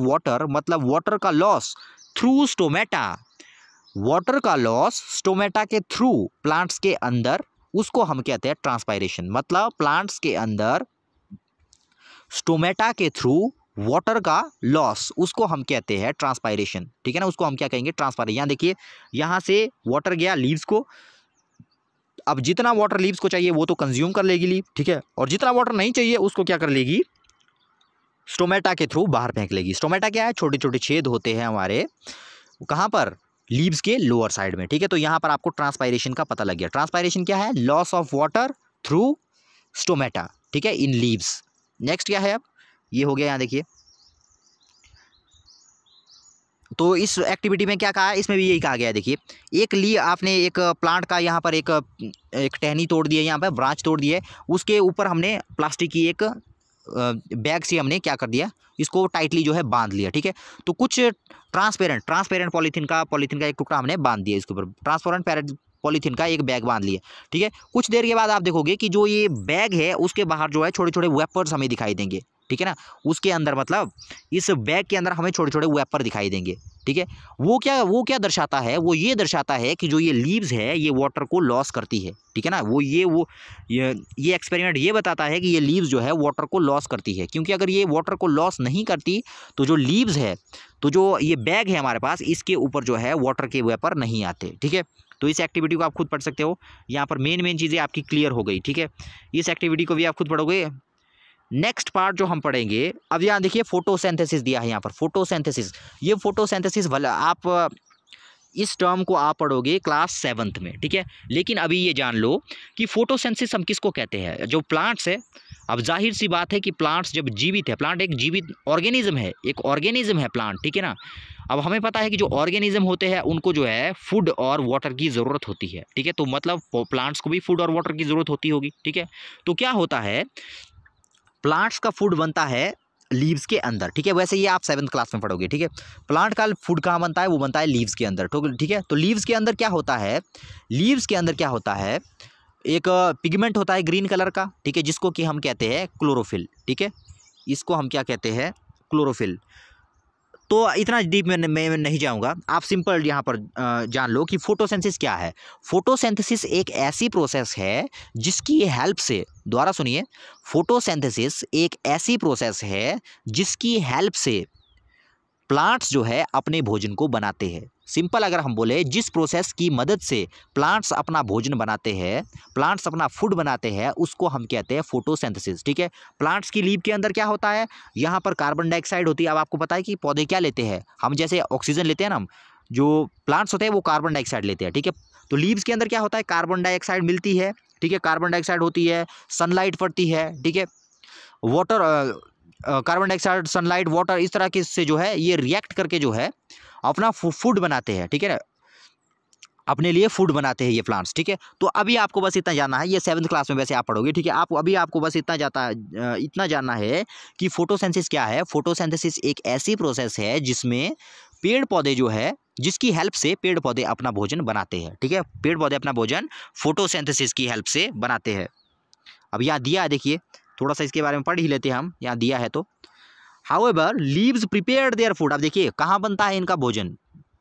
वाटर, मतलब वाटर का लॉस थ्रू स्टोमेटा, वाटर का लॉस स्टोमेटा के थ्रू प्लांट्स के अंदर, उसको हम कहते हैं ट्रांसपायरेशन। मतलब प्लांट्स के अंदर स्टोमेटा के थ्रू वाटर का लॉस, उसको हम कहते हैं ट्रांसपायरेशन, ठीक है ना, उसको हम क्या कहेंगे, ट्रांसपायरेशन। यहाँ देखिए, यहाँ से वाटर गया लीव्स को, अब जितना वाटर लीव्स को चाहिए वो तो कंज्यूम कर लेगी लीव, ठीक है, और जितना वाटर नहीं चाहिए उसको क्या कर लेगी, स्टोमेटा के थ्रू बाहर फेंक लेगी। स्टोमेटा क्या है, छोटे छोटे छेद होते हैं हमारे, कहाँ पर, लीव्स के लोअर साइड में, ठीक है। तो यहाँ पर आपको ट्रांसपायरेशन का पता लग गया। ट्रांसपायरेशन क्या है, loss of water through stomata, ठीक है, इन लीव्स। नेक्स्ट क्या है, अब ये हो गया, यहाँ देखिए, तो इस एक्टिविटी में क्या कहा है, इसमें भी यही कहा गया है। देखिए, आपने एक प्लांट का यहाँ पर एक टहनी तोड़ दी है, यहाँ पर ब्रांच तोड़ दी है, उसके ऊपर हमने प्लास्टिक की एक बैग से हमने क्या कर दिया, इसको टाइटली जो है बांध लिया, ठीक है। तो कुछ ट्रांसपेरेंट पॉलीथीन का एक टुकड़ा हमने बांध दिया इसके ऊपर, ट्रांसपेरेंट पॉलीथीन का एक बैग बांध लिया, ठीक है। कुछ देर के बाद आप देखोगे कि जो ये बैग है उसके बाहर जो है छोटे छोटे वेपर्स हमें दिखाई देंगे, ठीक है ना, उसके अंदर, मतलब इस बैग के अंदर हमें छोटे छोटे वेपर दिखाई देंगे, ठीक है। वो क्या दर्शाता है, वो ये दर्शाता है कि जो ये लीव्स है ये वाटर को लॉस करती है, ठीक है ना। ये एक्सपेरिमेंट ये बताता है कि ये लीव्स जो है वाटर को लॉस करती है, क्योंकि अगर ये वाटर को लॉस नहीं करती तो जो लीव्स है, तो जो ये बैग है हमारे पास, इसके ऊपर जो है वाटर के वेपर नहीं आते, ठीक है। तो इस एक्टिविटी को आप खुद पढ़ सकते हो, यहाँ पर मेन चीज़ें आपकी क्लियर हो गई, ठीक है। इस एक्टिविटी को भी आप खुद पढ़ोगे। नेक्स्ट पार्ट जो हम पढ़ेंगे, अब यहाँ देखिए फोटोसिंथेसिस दिया है यहाँ पर, फोटोसिंथेसिस। ये फोटोसिंथेसिस भला आप इस टर्म को आप पढ़ोगे क्लास 7th में, ठीक है। लेकिन अभी ये जान लो कि फोटोसिंथेसिस हम किसको कहते हैं, जो प्लांट्स है। अब जाहिर सी बात है कि प्लांट्स जब जीवित है, प्लांट एक जीवित ऑर्गेनिज्म है, एक ऑर्गेनिज्म है प्लांट, ठीक है ना। अब हमें पता है कि जो ऑर्गेनिज्म होते हैं उनको जो है फूड और वाटर की ज़रूरत होती है, ठीक है। तो मतलब प्लांट्स को भी फूड और वाटर की ज़रूरत होती होगी, ठीक है। तो क्या होता है, प्लांट्स का फूड बनता है लीव्स के अंदर, ठीक है। वैसे ये आप 7th क्लास में पढ़ोगे, ठीक है। प्लांट का फूड कहाँ बनता है, वो बनता है लीव्स के अंदर, ठीक है। तो लीव्स के अंदर क्या होता है, लीव्स के अंदर क्या होता है, एक पिगमेंट होता है ग्रीन कलर का, ठीक है, जिसको कि हम कहते हैं क्लोरोफिल, ठीक है। इसको हम क्या कहते हैं, क्लोरोफिल। तो इतना डीप में मैं नहीं जाऊंगा, आप सिंपल यहाँ पर जान लो कि फोटोसिंथेसिस क्या है। फोटोसिंथेसिस एक ऐसी प्रोसेस है जिसकी हेल्प से, दोबारा सुनिए, फोटोसिंथेसिस एक ऐसी प्रोसेस है जिसकी हेल्प से प्लांट्स जो है अपने भोजन को बनाते हैं। सिंपल अगर हम बोले, जिस प्रोसेस की मदद से प्लांट्स अपना भोजन बनाते हैं, प्लांट्स अपना फूड बनाते हैं, उसको हम कहते हैं फोटोसिंथेसिस, ठीक है। प्लांट्स की लीव के अंदर क्या होता है, यहाँ पर कार्बन डाइऑक्साइड होती है। अब आपको पता है कि पौधे क्या लेते हैं, हम जैसे ऑक्सीजन लेते हैं ना, हम जो प्लांट्स होते हैं वो कार्बन डाइऑक्साइड लेते हैं, ठीक है। तो लीव्स के अंदर क्या होता है, कार्बन डाइऑक्साइड मिलती है, ठीक है, कार्बन डाइऑक्साइड होती है, सनलाइट पड़ती है, ठीक है, water, carbon dioxide, sunlight, water, इस तरह के से जो है ये रिएक्ट करके जो है अपना फूड बनाते हैं, ठीक है ना, अपने लिए फूड बनाते हैं ये प्लांट्स, ठीक है। तो अभी आपको बस इतना जानना है, ये 7th क्लास में वैसे आप पढ़ोगे, ठीक है। आपको बस इतना जानना है कि फोटोसिंथेसिस क्या है। फोटोसिंथेसिस एक ऐसी प्रोसेस है जिसमें पेड़ पौधे जो है, जिसकी हेल्प से पेड़ पौधे अपना भोजन बनाते हैं, ठीक है। पेड़ पौधे अपना भोजन फोटोसिंथेसिस की हेल्प से बनाते हैं। अब यहाँ दिया है, देखिए थोड़ा सा इसके बारे में पढ़ ही लेते हैं हम, यहाँ दिया है तो, however leaves prepared their food. अब देखिए कहाँ बनता है इनका भोजन,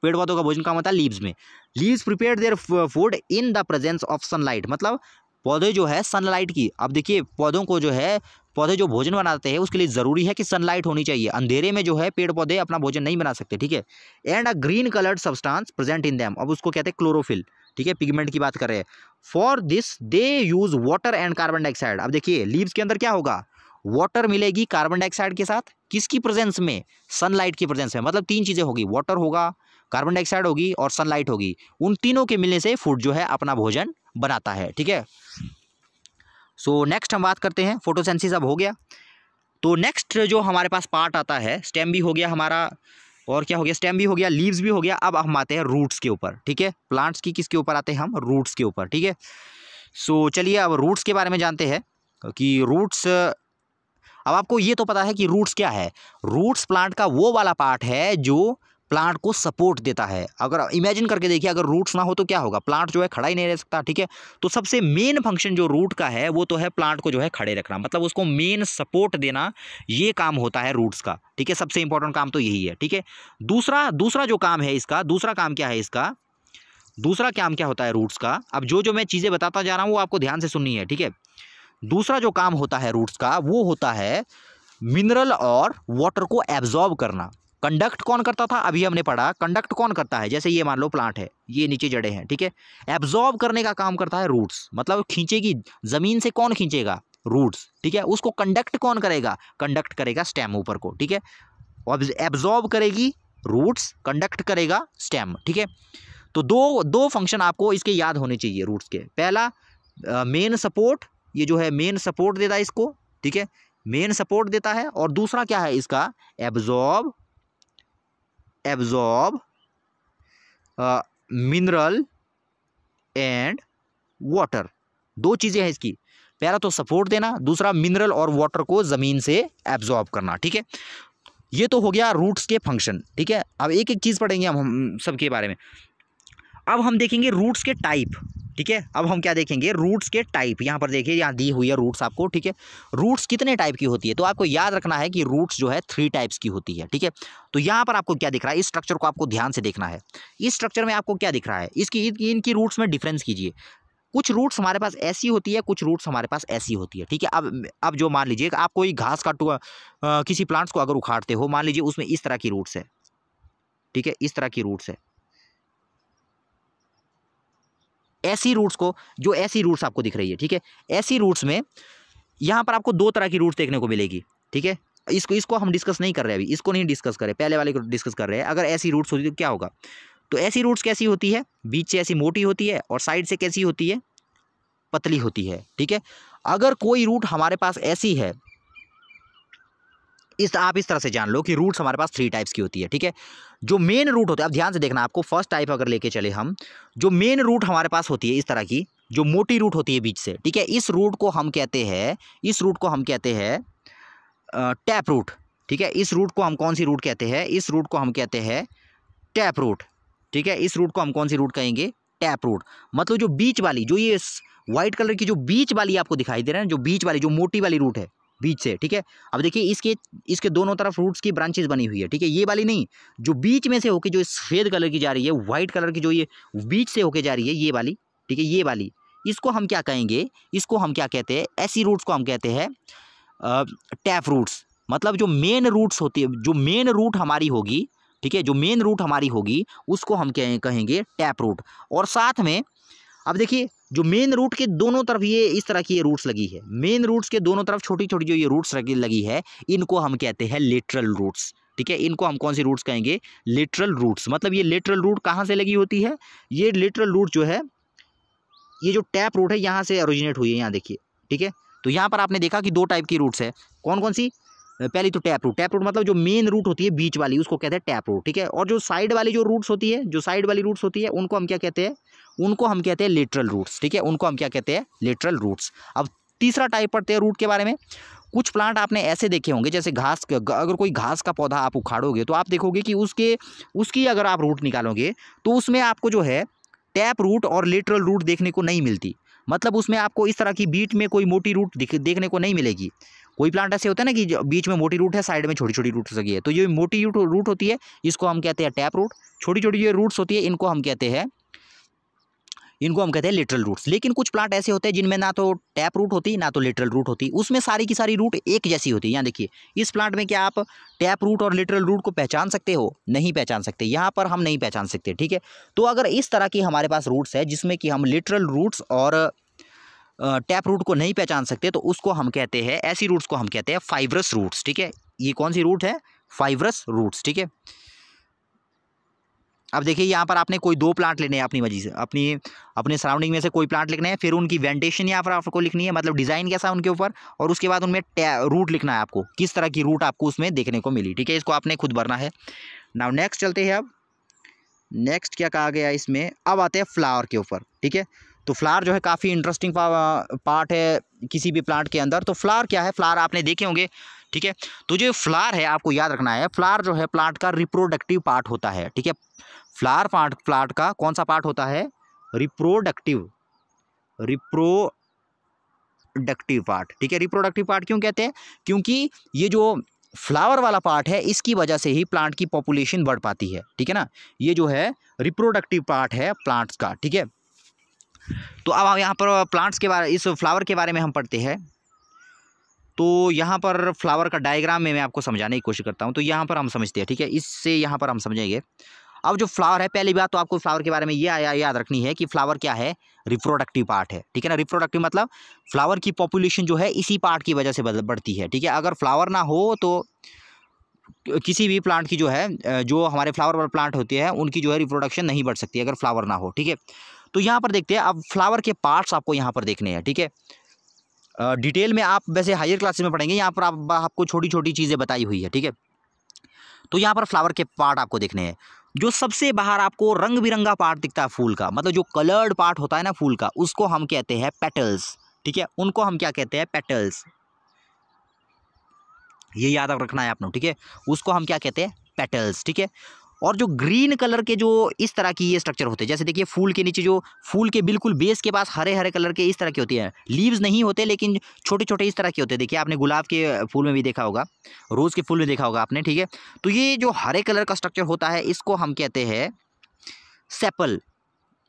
पेड़ पौधों का भोजन कहाँ बनता है, लीव्स में। Leaves prepared their food in the presence of sunlight, मतलब पौधे जो है सनलाइट की, अब देखिए पौधों को जो है, पौधे जो भोजन बनाते हैं उसके लिए ज़रूरी है कि सनलाइट होनी चाहिए, अंधेरे में जो है पेड़ पौधे अपना भोजन नहीं बना सकते, ठीक है। And a green coloured substance present in them, अब उसको कहते हैं क्लोरोफिल, ठीक है, पिगमेंट की बात कर रहे हैं। For this they use water and carbon dioxide. अब देखिए लीव्स के अंदर क्या होगा, वाटर मिलेगी कार्बन डाइऑक्साइड के साथ, किसकी प्रेजेंस में, सनलाइट की प्रेजेंस में। मतलब 3 चीज़ें होगी, वाटर होगा, कार्बन डाइऑक्साइड होगी और सनलाइट होगी। उन तीनों के मिलने से फूड जो है अपना भोजन बनाता है, ठीक है। सो नेक्स्ट हम बात करते हैं, फोटोसिंथेसिस अब हो गया। तो नेक्स्ट जो हमारे पास पार्ट आता है, स्टेम भी हो गया हमारा, और क्या हो गया, स्टेम भी हो गया, लीव्स भी हो गया। अब हम आते हैं रूट्स के ऊपर, ठीक है। प्लांट्स की किसके ऊपर आते हैं हम, रूट्स के ऊपर, ठीक है। सो चलिए अब रूट्स के बारे में जानते हैं कि रूट्स, अब आपको ये तो पता है कि रूट्स क्या है। रूट्स प्लांट का वो वाला पार्ट है जो प्लांट को सपोर्ट देता है। अगर इमेजिन करके देखिए, अगर रूट्स ना हो तो क्या होगा, प्लांट जो है खड़ा ही नहीं रह सकता, ठीक है। तो सबसे मेन फंक्शन जो रूट का है वो तो है प्लांट को जो है खड़े रखना, मतलब उसको मेन सपोर्ट देना, ये काम होता है रूट्स का, ठीक है। सबसे इंपॉर्टेंट काम तो यही है, ठीक है। दूसरा जो काम है इसका, दूसरा काम क्या है इसका, दूसरा काम क्या होता है रूट्स का। अब जो मैं चीज़ें बताता जा रहा हूँ वो आपको ध्यान से सुननी है, ठीक है। दूसरा जो काम होता है रूट्स का वो होता है मिनरल और वाटर को एब्जॉर्ब करना। कंडक्ट कौन करता था, अभी हमने पढ़ा, कंडक्ट कौन करता है, जैसे ये मान लो प्लांट है, ये नीचे जड़ें हैं, ठीक है। एब्जॉर्ब करने का काम करता है रूट्स, मतलब खींचेगी जमीन से, कौन खींचेगा, रूट्स, ठीक है। उसको कंडक्ट कौन करेगा, कंडक्ट करेगा स्टेम ऊपर को, ठीक है। एब्जॉर्ब करेगी रूट्स, कंडक्ट करेगा स्टेम, ठीक है। तो दो फंक्शन आपको इसके याद होने चाहिए रूट्स के। पहला मेन सपोर्ट, ये जो है मेन सपोर्ट देता है इसको, ठीक है, मेन सपोर्ट देता है। और दूसरा क्या है इसका, एब्जॉर्ब मिनरल एंड वाटर। 2 चीज़ें हैं इसकी, पहला तो सपोर्ट देना, दूसरा मिनरल और वाटर को ज़मीन से एब्जॉर्ब करना, ठीक है। ये तो हो गया रूट्स के फंक्शन, ठीक है। अब एक एक चीज़ पढ़ेंगे हम सबके बारे में। अब हम देखेंगे रूट्स के टाइप, ठीक है। अब हम क्या देखेंगे, रूट्स के टाइप। यहाँ पर देखिए, यहाँ दी हुई है रूट्स आपको, ठीक है। रूट्स कितने टाइप की होती है, तो आपको याद रखना है कि रूट्स जो है 3 टाइप्स की होती है, ठीक है। तो यहाँ पर आपको क्या दिख रहा है, इस स्ट्रक्चर को आपको ध्यान से देखना है। इस स्ट्रक्चर में आपको क्या दिख रहा है, इनकी रूट्स में डिफरेंस कीजिए। कुछ रूट्स हमारे पास ऐसी होती है, कुछ रूट्स हमारे पास ऐसी होती है, ठीक है। अब जो मान लीजिए आप कोई घास का किसी प्लांट्स को अगर उखाड़ते हो, मान लीजिए उसमें इस तरह की रूट्स है, ठीक है, इस तरह की रूट्स है। ऐसी रूट्स आपको दिख रही है, ठीक है। ऐसी रूट्स में यहाँ पर आपको दो तरह की रूट्स देखने को मिलेगी, ठीक है। इसको हम डिस्कस नहीं कर रहे अभी, इसको नहीं डिस्कस करें, पहले वाले को डिस्कस कर रहे हैं। अगर ऐसी रूट्स होती तो क्या होगा, तो ऐसी रूट्स कैसी होती है, बीच से ऐसी मोटी होती है और साइड से कैसी होती है, पतली होती है, ठीक है। अगर कोई रूट हमारे पास ऐसी है, आप इस तरह से जान लो कि रूट्स हमारे पास 3 टाइप्स की होती है, ठीक है। जो मेन रूट होता है, अब ध्यान से देखना, आपको फर्स्ट टाइप अगर लेके चले हम, जो मेन रूट हमारे पास होती है इस तरह की, जो मोटी रूट होती है बीच से, ठीक है, इस रूट को हम कहते हैं टैप रूट, ठीक है। इस रूट को हम कौन सी रूट कहते हैं, इस रूट को हम कहते हैं टैप रूट, ठीक है। इस रूट को हम कौन सी रूट कहेंगे, टैप रूट। मतलब जो बीच वाली, जो ये व्हाइट कलर की जो बीच वाली आपको दिखाई दे रहा है, जो बीच वाली, जो मोटी वाली रूट है बीच से, ठीक है। अब देखिए इसके दोनों तरफ रूट्स की ब्रांचेस बनी हुई है, ठीक है। ये वाली नहीं, जो बीच में से होके जो सफेद कलर की जा रही है, व्हाइट कलर की जो ये बीच से होके जा रही है, ये वाली, ठीक है, ये वाली, इसको हम क्या कहेंगे, इसको हम क्या कहते हैं, ऐसी रूट्स को हम कहते हैं टैप रूट्स। मतलब जो मेन रूट्स होती है, जो मेन रूट हमारी होगी, ठीक है, जो मेन रूट हमारी होगी उसको हम कहेंगे टैप रूट। और साथ में अब देखिए, जो मेन रूट के दोनों तरफ ये इस तरह की ये रूट्स लगी है, मेन रूट्स के दोनों तरफ छोटी छोटी जो ये रूट्स लगी है, इनको हम कहते हैं लेटरल रूट्स, ठीक है। इनको हम कौन सी रूट्स कहेंगे, लेटरल रूट्स। मतलब ये लेटरल रूट कहाँ से लगी होती है, ये लेटरल रूट जो है, ये जो टैप रूट है यहाँ से ओरिजिनेट हुई है, यहाँ देखिए, ठीक है। तो यहाँ पर आपने देखा कि 2 टाइप की रूट्स है, कौन कौन सी, पहली तो टैप रूट। टैप रूट मतलब जो मेन रूट होती है बीच वाली, उसको कहते हैं टैप रूट, ठीक है। और जो साइड वाली जो रूट्स होती है, जो साइड वाली रूट्स होती है, उनको हम क्या कहते हैं, उनको हम कहते हैं लेटरल रूट्स, ठीक है। उनको हम क्या कहते हैं, लेटरल रूट्स। अब तीसरा टाइप पढ़ते हैं रूट के बारे में। कुछ प्लांट आपने ऐसे देखे होंगे, जैसे घास, अगर कोई घास का पौधा आप उखाड़ोगे तो आप देखोगे कि उसकी अगर आप रूट निकालोगे तो उसमें आपको जो है टैप रूट और लेटरल रूट देखने को नहीं मिलती। मतलब उसमें आपको इस तरह की बीच में कोई मोटी रूट देखने को नहीं मिलेगी। कोई प्लांट ऐसे होता है ना कि बीच में मोटी रूट है, साइड में छोटी छोटी रूट्स लगी है, तो ये मोटी रूट होती है, इसको हम कहते हैं टैप रूट। छोटी छोटी जो रूट्स होती है, इनको हम कहते हैं लेटरल रूट्स। लेकिन कुछ प्लांट ऐसे होते हैं जिनमें ना तो टैप रूट होती, ना तो लेटरल रूट होती, उसमें सारी की सारी रूट एक जैसी होती है। यहाँ देखिए, इस प्लांट में क्या आप टैप रूट और लेटरल रूट को पहचान सकते हो, नहीं पहचान सकते। यहाँ पर हम नहीं पहचान सकते, ठीक है। तो अगर इस तरह की हमारे पास रूट्स है जिसमें कि हम लेटरल रूट्स और टैप रूट को नहीं पहचान सकते, तो उसको हम कहते हैं, ऐसी रूट्स को हम कहते हैं फाइब्रस रूट्स, ठीक है। ये कौन सी रूट है, फाइब्रस रूट्स, ठीक है। अब देखिए, यहाँ पर आपने कोई 2 प्लांट लेने हैं अपनी मर्जी से, अपने सराउंडिंग में से कोई प्लांट लिखने हैं, फिर उनकी वेंटेशन यहाँ पर आपको लिखनी है, मतलब डिज़ाइन कैसा है उनके ऊपर, और उसके बाद उनमें रूट लिखना है आपको, किस तरह की रूट आपको उसमें देखने को मिली, ठीक है। इसको आपने खुद भरना है। नाउ नेक्स्ट चलते हैं। अब नेक्स्ट क्या कहा गया इसमें, अब आते हैं फ्लावर के ऊपर, ठीक है। तो फ्लावर जो है काफ़ी इंटरेस्टिंग पार्ट है किसी भी प्लांट के अंदर। तो फ्लावर क्या है, फ्लावर आपने देखे होंगे, ठीक है। तो जो फ्लावर है आपको याद रखना है, फ्लावर जो है प्लांट का रिप्रोडक्टिव पार्ट होता है, ठीक है। फ्लावर प्लांट का कौन सा पार्ट होता है, रिप्रोडक्टिव पार्ट, ठीक है। रिप्रोडक्टिव पार्ट क्यों कहते हैं, क्योंकि ये जो फ्लावर वाला पार्ट है, इसकी वजह से ही प्लांट की पॉपुलेशन बढ़ पाती है, ठीक है ना। ये जो है रिप्रोडक्टिव पार्ट है प्लांट्स का, ठीक है। तो अब यहाँ पर प्लांट्स के बारे, इस फ्लावर के बारे में हम पढ़ते हैं। तो यहाँ पर फ्लावर का डायग्राम में मैं आपको समझाने की कोशिश करता हूँ। तो यहाँ पर हम समझते हैं, ठीक है, इससे यहाँ पर हम समझेंगे। अब जो फ्लावर है, पहली बात तो आपको फ्लावर के बारे में ये याद रखनी है कि फ्लावर क्या है, रिप्रोडक्टिव पार्ट है, ठीक है ना। रिप्रोडक्टिव मतलब फ्लावर की पॉपुलेशन जो है इसी पार्ट की वजह से बढ़ती है, ठीक है। अगर फ्लावर ना हो तो किसी भी प्लांट की जो है, जो हमारे फ्लावर वाले प्लांट होते हैं, उनकी जो है रिप्रोडक्शन नहीं बढ़ सकती अगर फ्लावर ना हो, ठीक है। तो यहाँ पर देखते हैं, अब फ्लावर के पार्ट्स आपको यहाँ पर देखने हैं, ठीक है। डिटेल में आप वैसे हायर क्लासेस में पढ़ेंगे, यहाँ पर आपको छोटी छोटी चीज़ें बताई हुई है, ठीक है। तो यहाँ पर फ्लावर के पार्ट आपको देखने हैं। जो सबसे बाहर आपको रंग बिरंगा पार्ट दिखता है फूल का, मतलब जो कलर्ड पार्ट होता है ना फूल का, उसको हम कहते हैं पेटल्स, ठीक है। उनको हम क्या कहते हैं, पेटल्स। ये याद रखना है आपने, ठीक है। उसको हम क्या कहते हैं, पेटल्स, ठीक है। और जो ग्रीन कलर के जो इस तरह की ये स्ट्रक्चर होते हैं, जैसे देखिए फूल के नीचे, जो फूल के बिल्कुल बेस के पास हरे हरे कलर के इस तरह के होती हैं, लीव्स नहीं होते लेकिन छोटे छोटे इस तरह के होते हैं। देखिए आपने गुलाब के फूल में भी देखा होगा, रोज़ के फूल में देखा होगा आपने, ठीक है। तो ये जो हरे कलर का स्ट्रक्चर होता है, इसको हम कहते हैं सेपल,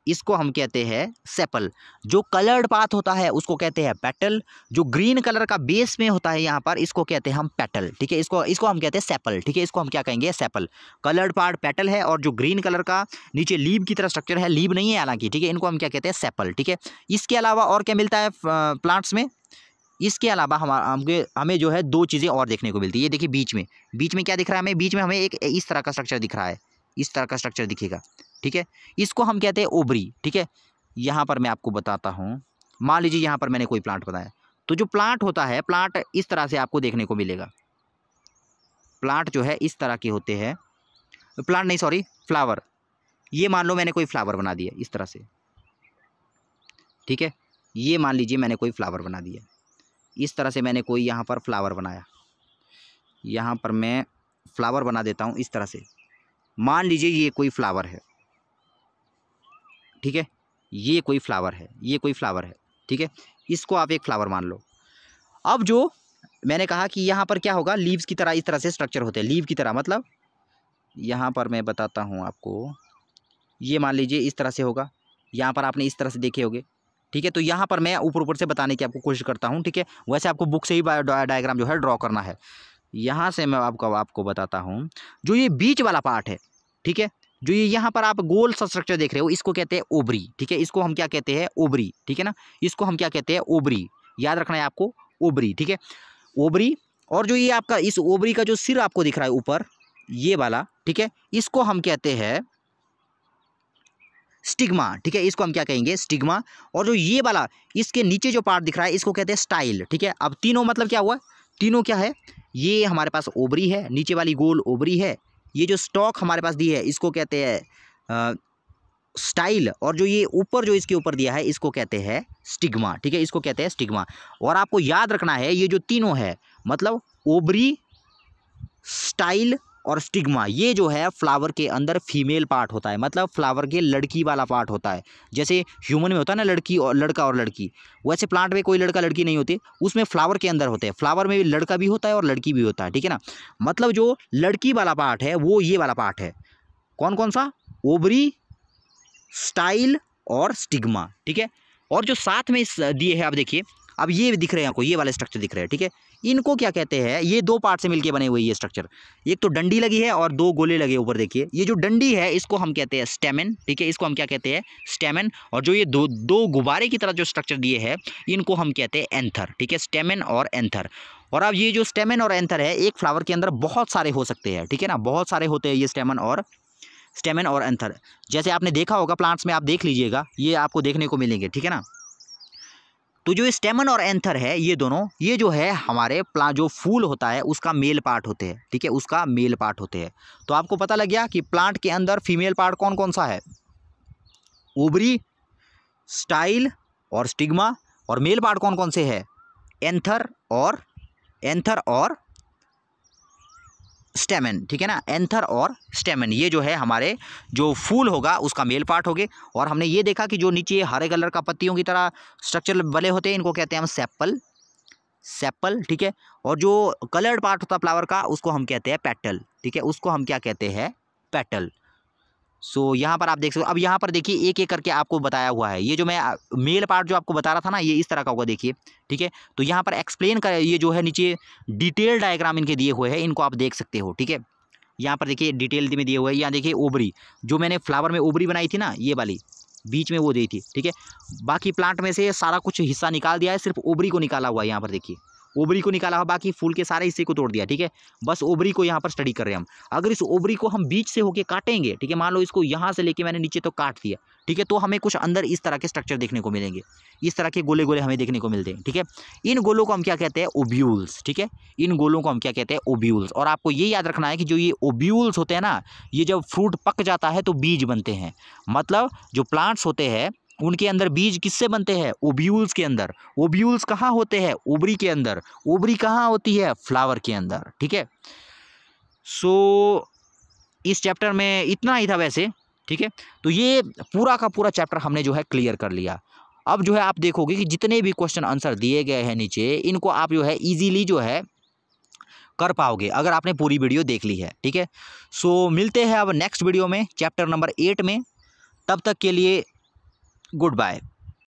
इसको हम कहते हैं सेपल। जो कलर्ड पार्ट होता है उसको कहते हैं पेटल। जो ग्रीन कलर का बेस में होता है यहाँ पर, इसको कहते हैं हम पेटल, ठीक है। इसको हम कहते हैं सेपल, ठीक है। इसको हम क्या कहेंगे, सेपल। कलर्ड पार्ट पेटल है, और जो ग्रीन कलर का नीचे लीव की तरह स्ट्रक्चर है, लीव नहीं है हालांकि, ठीक है, इनको हम क्या कहते हैं, सेपल, ठीक है। इसके अलावा और क्या मिलता है प्लांट्स में, इसके अलावा हमें जो है दो चीज़ें और देखने को मिलती है। ये देखिए बीच में क्या दिख रहा है हमें, बीच में हमें एक इस तरह का स्ट्रक्चर दिख रहा है, इस तरह का स्ट्रक्चर दिखेगा, ठीक है। इसको हम कहते हैं ओवरी, ठीक है। यहाँ पर मैं आपको बताता हूँ, मान लीजिए यहाँ पर मैंने कोई प्लांट बनाया, तो जो प्लांट होता है, प्लांट इस तरह से आपको देखने को मिलेगा। प्लांट जो है इस तरह के होते हैं, प्लांट नहीं सॉरी फ्लावर। ये मान लो मैंने कोई फ्लावर बना दिया इस तरह से, ठीक है। ये मान लीजिए मैंने कोई फ्लावर बना दिया, इस तरह से मैंने कोई यहाँ पर फ्लावर बनाया, यहाँ पर मैं फ्लावर बना देता हूँ इस तरह से। मान लीजिए ये कोई फ्लावर है, ठीक है, ये कोई फ्लावर है, ये कोई फ्लावर है, ठीक है। इसको आप एक फ्लावर मान लो। अब जो मैंने कहा कि यहाँ पर क्या होगा, लीव्स की तरह इस तरह से स्ट्रक्चर होते हैं, लीव की तरह, मतलब यहाँ पर मैं बताता हूँ आपको, ये मान लीजिए इस तरह से होगा, यहाँ पर आपने इस तरह से देखे होंगे, ठीक है। तो यहाँ पर मैं ऊपर से बताने की आपको कोशिश करता हूँ, ठीक है। वैसे आपको बुक से ही डायग्राम जो है ड्रॉ करना है। यहाँ से मैं आपको बताता हूँ, जो ये बीच वाला पार्ट है, ठीक है, जो ये यहाँ पर आप गोल सा स्ट्रक्चर देख रहे हो, इसको कहते हैं ओवरी, ठीक है। इसको हम क्या कहते हैं, ओवरी, ठीक है ना। इसको हम क्या कहते हैं, ओवरी, याद रखना है आपको, ओवरी, ठीक है, ओवरी। और जो ये आपका इस ओवरी का जो सिर आपको दिख रहा है ऊपर, ये वाला, ठीक है, इसको हम कहते हैं स्टिग्मा, ठीक है। इसको हम क्या कहेंगे, स्टिग्मा। और जो ये वाला इसके नीचे जो पार्ट दिख रहा है, इसको कहते हैं स्टाइल, ठीक है। अब तीनों मतलब क्या हुआ, तीनों क्या है, ये हमारे पास ओवरी है, नीचे वाली गोल ओवरी है, ये जो स्टॉक हमारे पास दी है इसको कहते हैं स्टाइल, और जो ये ऊपर जो इसके ऊपर दिया है इसको कहते हैं स्टिग्मा, ठीक है। इसको कहते हैं स्टिग्मा। और आपको याद रखना है, ये जो तीनों है मतलब ओवरी, स्टाइल और स्टिग्मा, ये जो है फ्लावर के अंदर फीमेल पार्ट होता है, मतलब फ्लावर के लड़की वाला पार्ट होता है। जैसे ह्यूमन में होता है ना लड़की और लड़का और लड़की, वैसे प्लांट में कोई लड़का लड़की नहीं होती, उसमें फ्लावर के अंदर होते हैं। फ्लावर में लड़का भी होता है और लड़की भी होता है, ठीक है ना। मतलब जो लड़की वाला पार्ट है वो ये वाला पार्ट है, कौन कौन सा, ओवरी, स्टाइल और स्टिग्मा, ठीक है। और जो साथ में दिए हैं, आप देखिए, अब ये दिख रहे हैं आपको, ये वाले स्ट्रक्चर दिख रहे हैं, ठीक है। इनको क्या कहते हैं, ये दो पार्ट से मिलके बने हुए ये स्ट्रक्चर, एक तो डंडी लगी है और दो गोले लगे ऊपर, देखिए। ये जो डंडी है इसको हम कहते हैं स्टेमन, ठीक है, इसको हम क्या कहते हैं, स्टेमन। और जो ये दो गुब्बारे की तरह जो स्ट्रक्चर दिए हैं इनको हम कहते हैं एंथर, ठीक है, स्टेमन और एंथर। और अब ये जो स्टेमन और एंथर है, एक फ्लावर के अंदर बहुत सारे हो सकते हैं, ठीक है ना, बहुत सारे होते हैं ये स्टेमन और एंथर। जैसे आपने देखा होगा प्लांट्स में, आप देख लीजिएगा, ये आपको देखने को मिलेंगे, ठीक है ना। तो जो स्टेमन और एंथर है, ये दोनों, ये जो है हमारे प्लांट जो फूल होता है उसका मेल पार्ट होते हैं, ठीक है, उसका मेल पार्ट होते हैं। तो आपको पता लग गया कि प्लांट के अंदर फीमेल पार्ट कौन कौन सा है, ओवरी, स्टाइल और स्टिग्मा। और मेल पार्ट कौन कौन से है, एंथर और स्टेमन, ठीक है ना, एंथर और स्टेमन। ये जो है हमारे जो फूल होगा उसका मेल पार्ट होगे। और हमने ये देखा कि जो नीचे हरे कलर का पत्तियों की तरह स्ट्रक्चर बने होते हैं, इनको कहते हैं हम सेपल, ठीक है। और जो कलर्ड पार्ट होता है फ्लावर का उसको हम कहते हैं पेटल, ठीक है, उसको हम क्या कहते हैं, पेटल। सो यहाँ पर आप देख सकते हो। अब यहाँ पर देखिए एक एक करके आपको बताया हुआ है। ये जो मैं मेल पार्ट जो आपको बता रहा था ना, ये इस तरह का होगा, देखिए, ठीक है। तो यहाँ पर एक्सप्लेन कर, ये जो है नीचे डिटेल डायग्राम इनके दिए हुए हैं, इनको आप देख सकते हो, ठीक है। यहाँ पर देखिए डिटेल में दिए हुए हैं। यहाँ देखिए ओवरी, जो मैंने फ्लावर में ओवरी बनाई थी ना, ये वाली बीच में वो दी थी, ठीक है। बाकी प्लांट में से सारा कुछ हिस्सा निकाल दिया है, सिर्फ ओवरी को निकाला हुआ है। यहाँ पर देखिए ओवरी को निकाला हुआ, बाकी फूल के सारे हिस्से को तोड़ दिया, ठीक है। बस ओवरी को यहाँ पर स्टडी कर रहे हैं हम। अगर इस ओवरी को हम बीच से होके काटेंगे, ठीक है, मान लो इसको यहाँ से लेके मैंने नीचे तो काट दिया, ठीक है, तो हमें कुछ अंदर इस तरह के स्ट्रक्चर देखने को मिलेंगे, इस तरह के गोले गोले हमें देखने को मिलते हैं, ठीक है। इन गोलों को हम क्या कहते हैं, ओब्यूल्स, ठीक है, इन गोलों को हम क्या कहते हैं, ओब्यूल्स। और आपको ये याद रखना है कि जो ये ओब्यूल्स होते हैं ना, ये जब फ्रूट पक जाता है तो बीज बनते हैं। मतलब जो प्लांट्स होते हैं उनके अंदर बीज किससे बनते हैं, ओब्यूल्स के अंदर। ओब्यूल्स कहाँ होते हैं, ओवरी के अंदर। ओवरी कहाँ होती है, फ्लावर के अंदर, ठीक है। सो इस चैप्टर में इतना ही था वैसे, ठीक है। तो ये पूरा का पूरा चैप्टर हमने जो है क्लियर कर लिया। अब जो है आप देखोगे कि जितने भी क्वेश्चन आंसर दिए गए हैं नीचे, इनको आप जो है ईजीली जो है कर पाओगे अगर आपने पूरी वीडियो देख ली है, ठीक है। सो मिलते हैं अब नेक्स्ट वीडियो में चैप्टर नंबर 8 में। तब तक के लिए गुड बाय।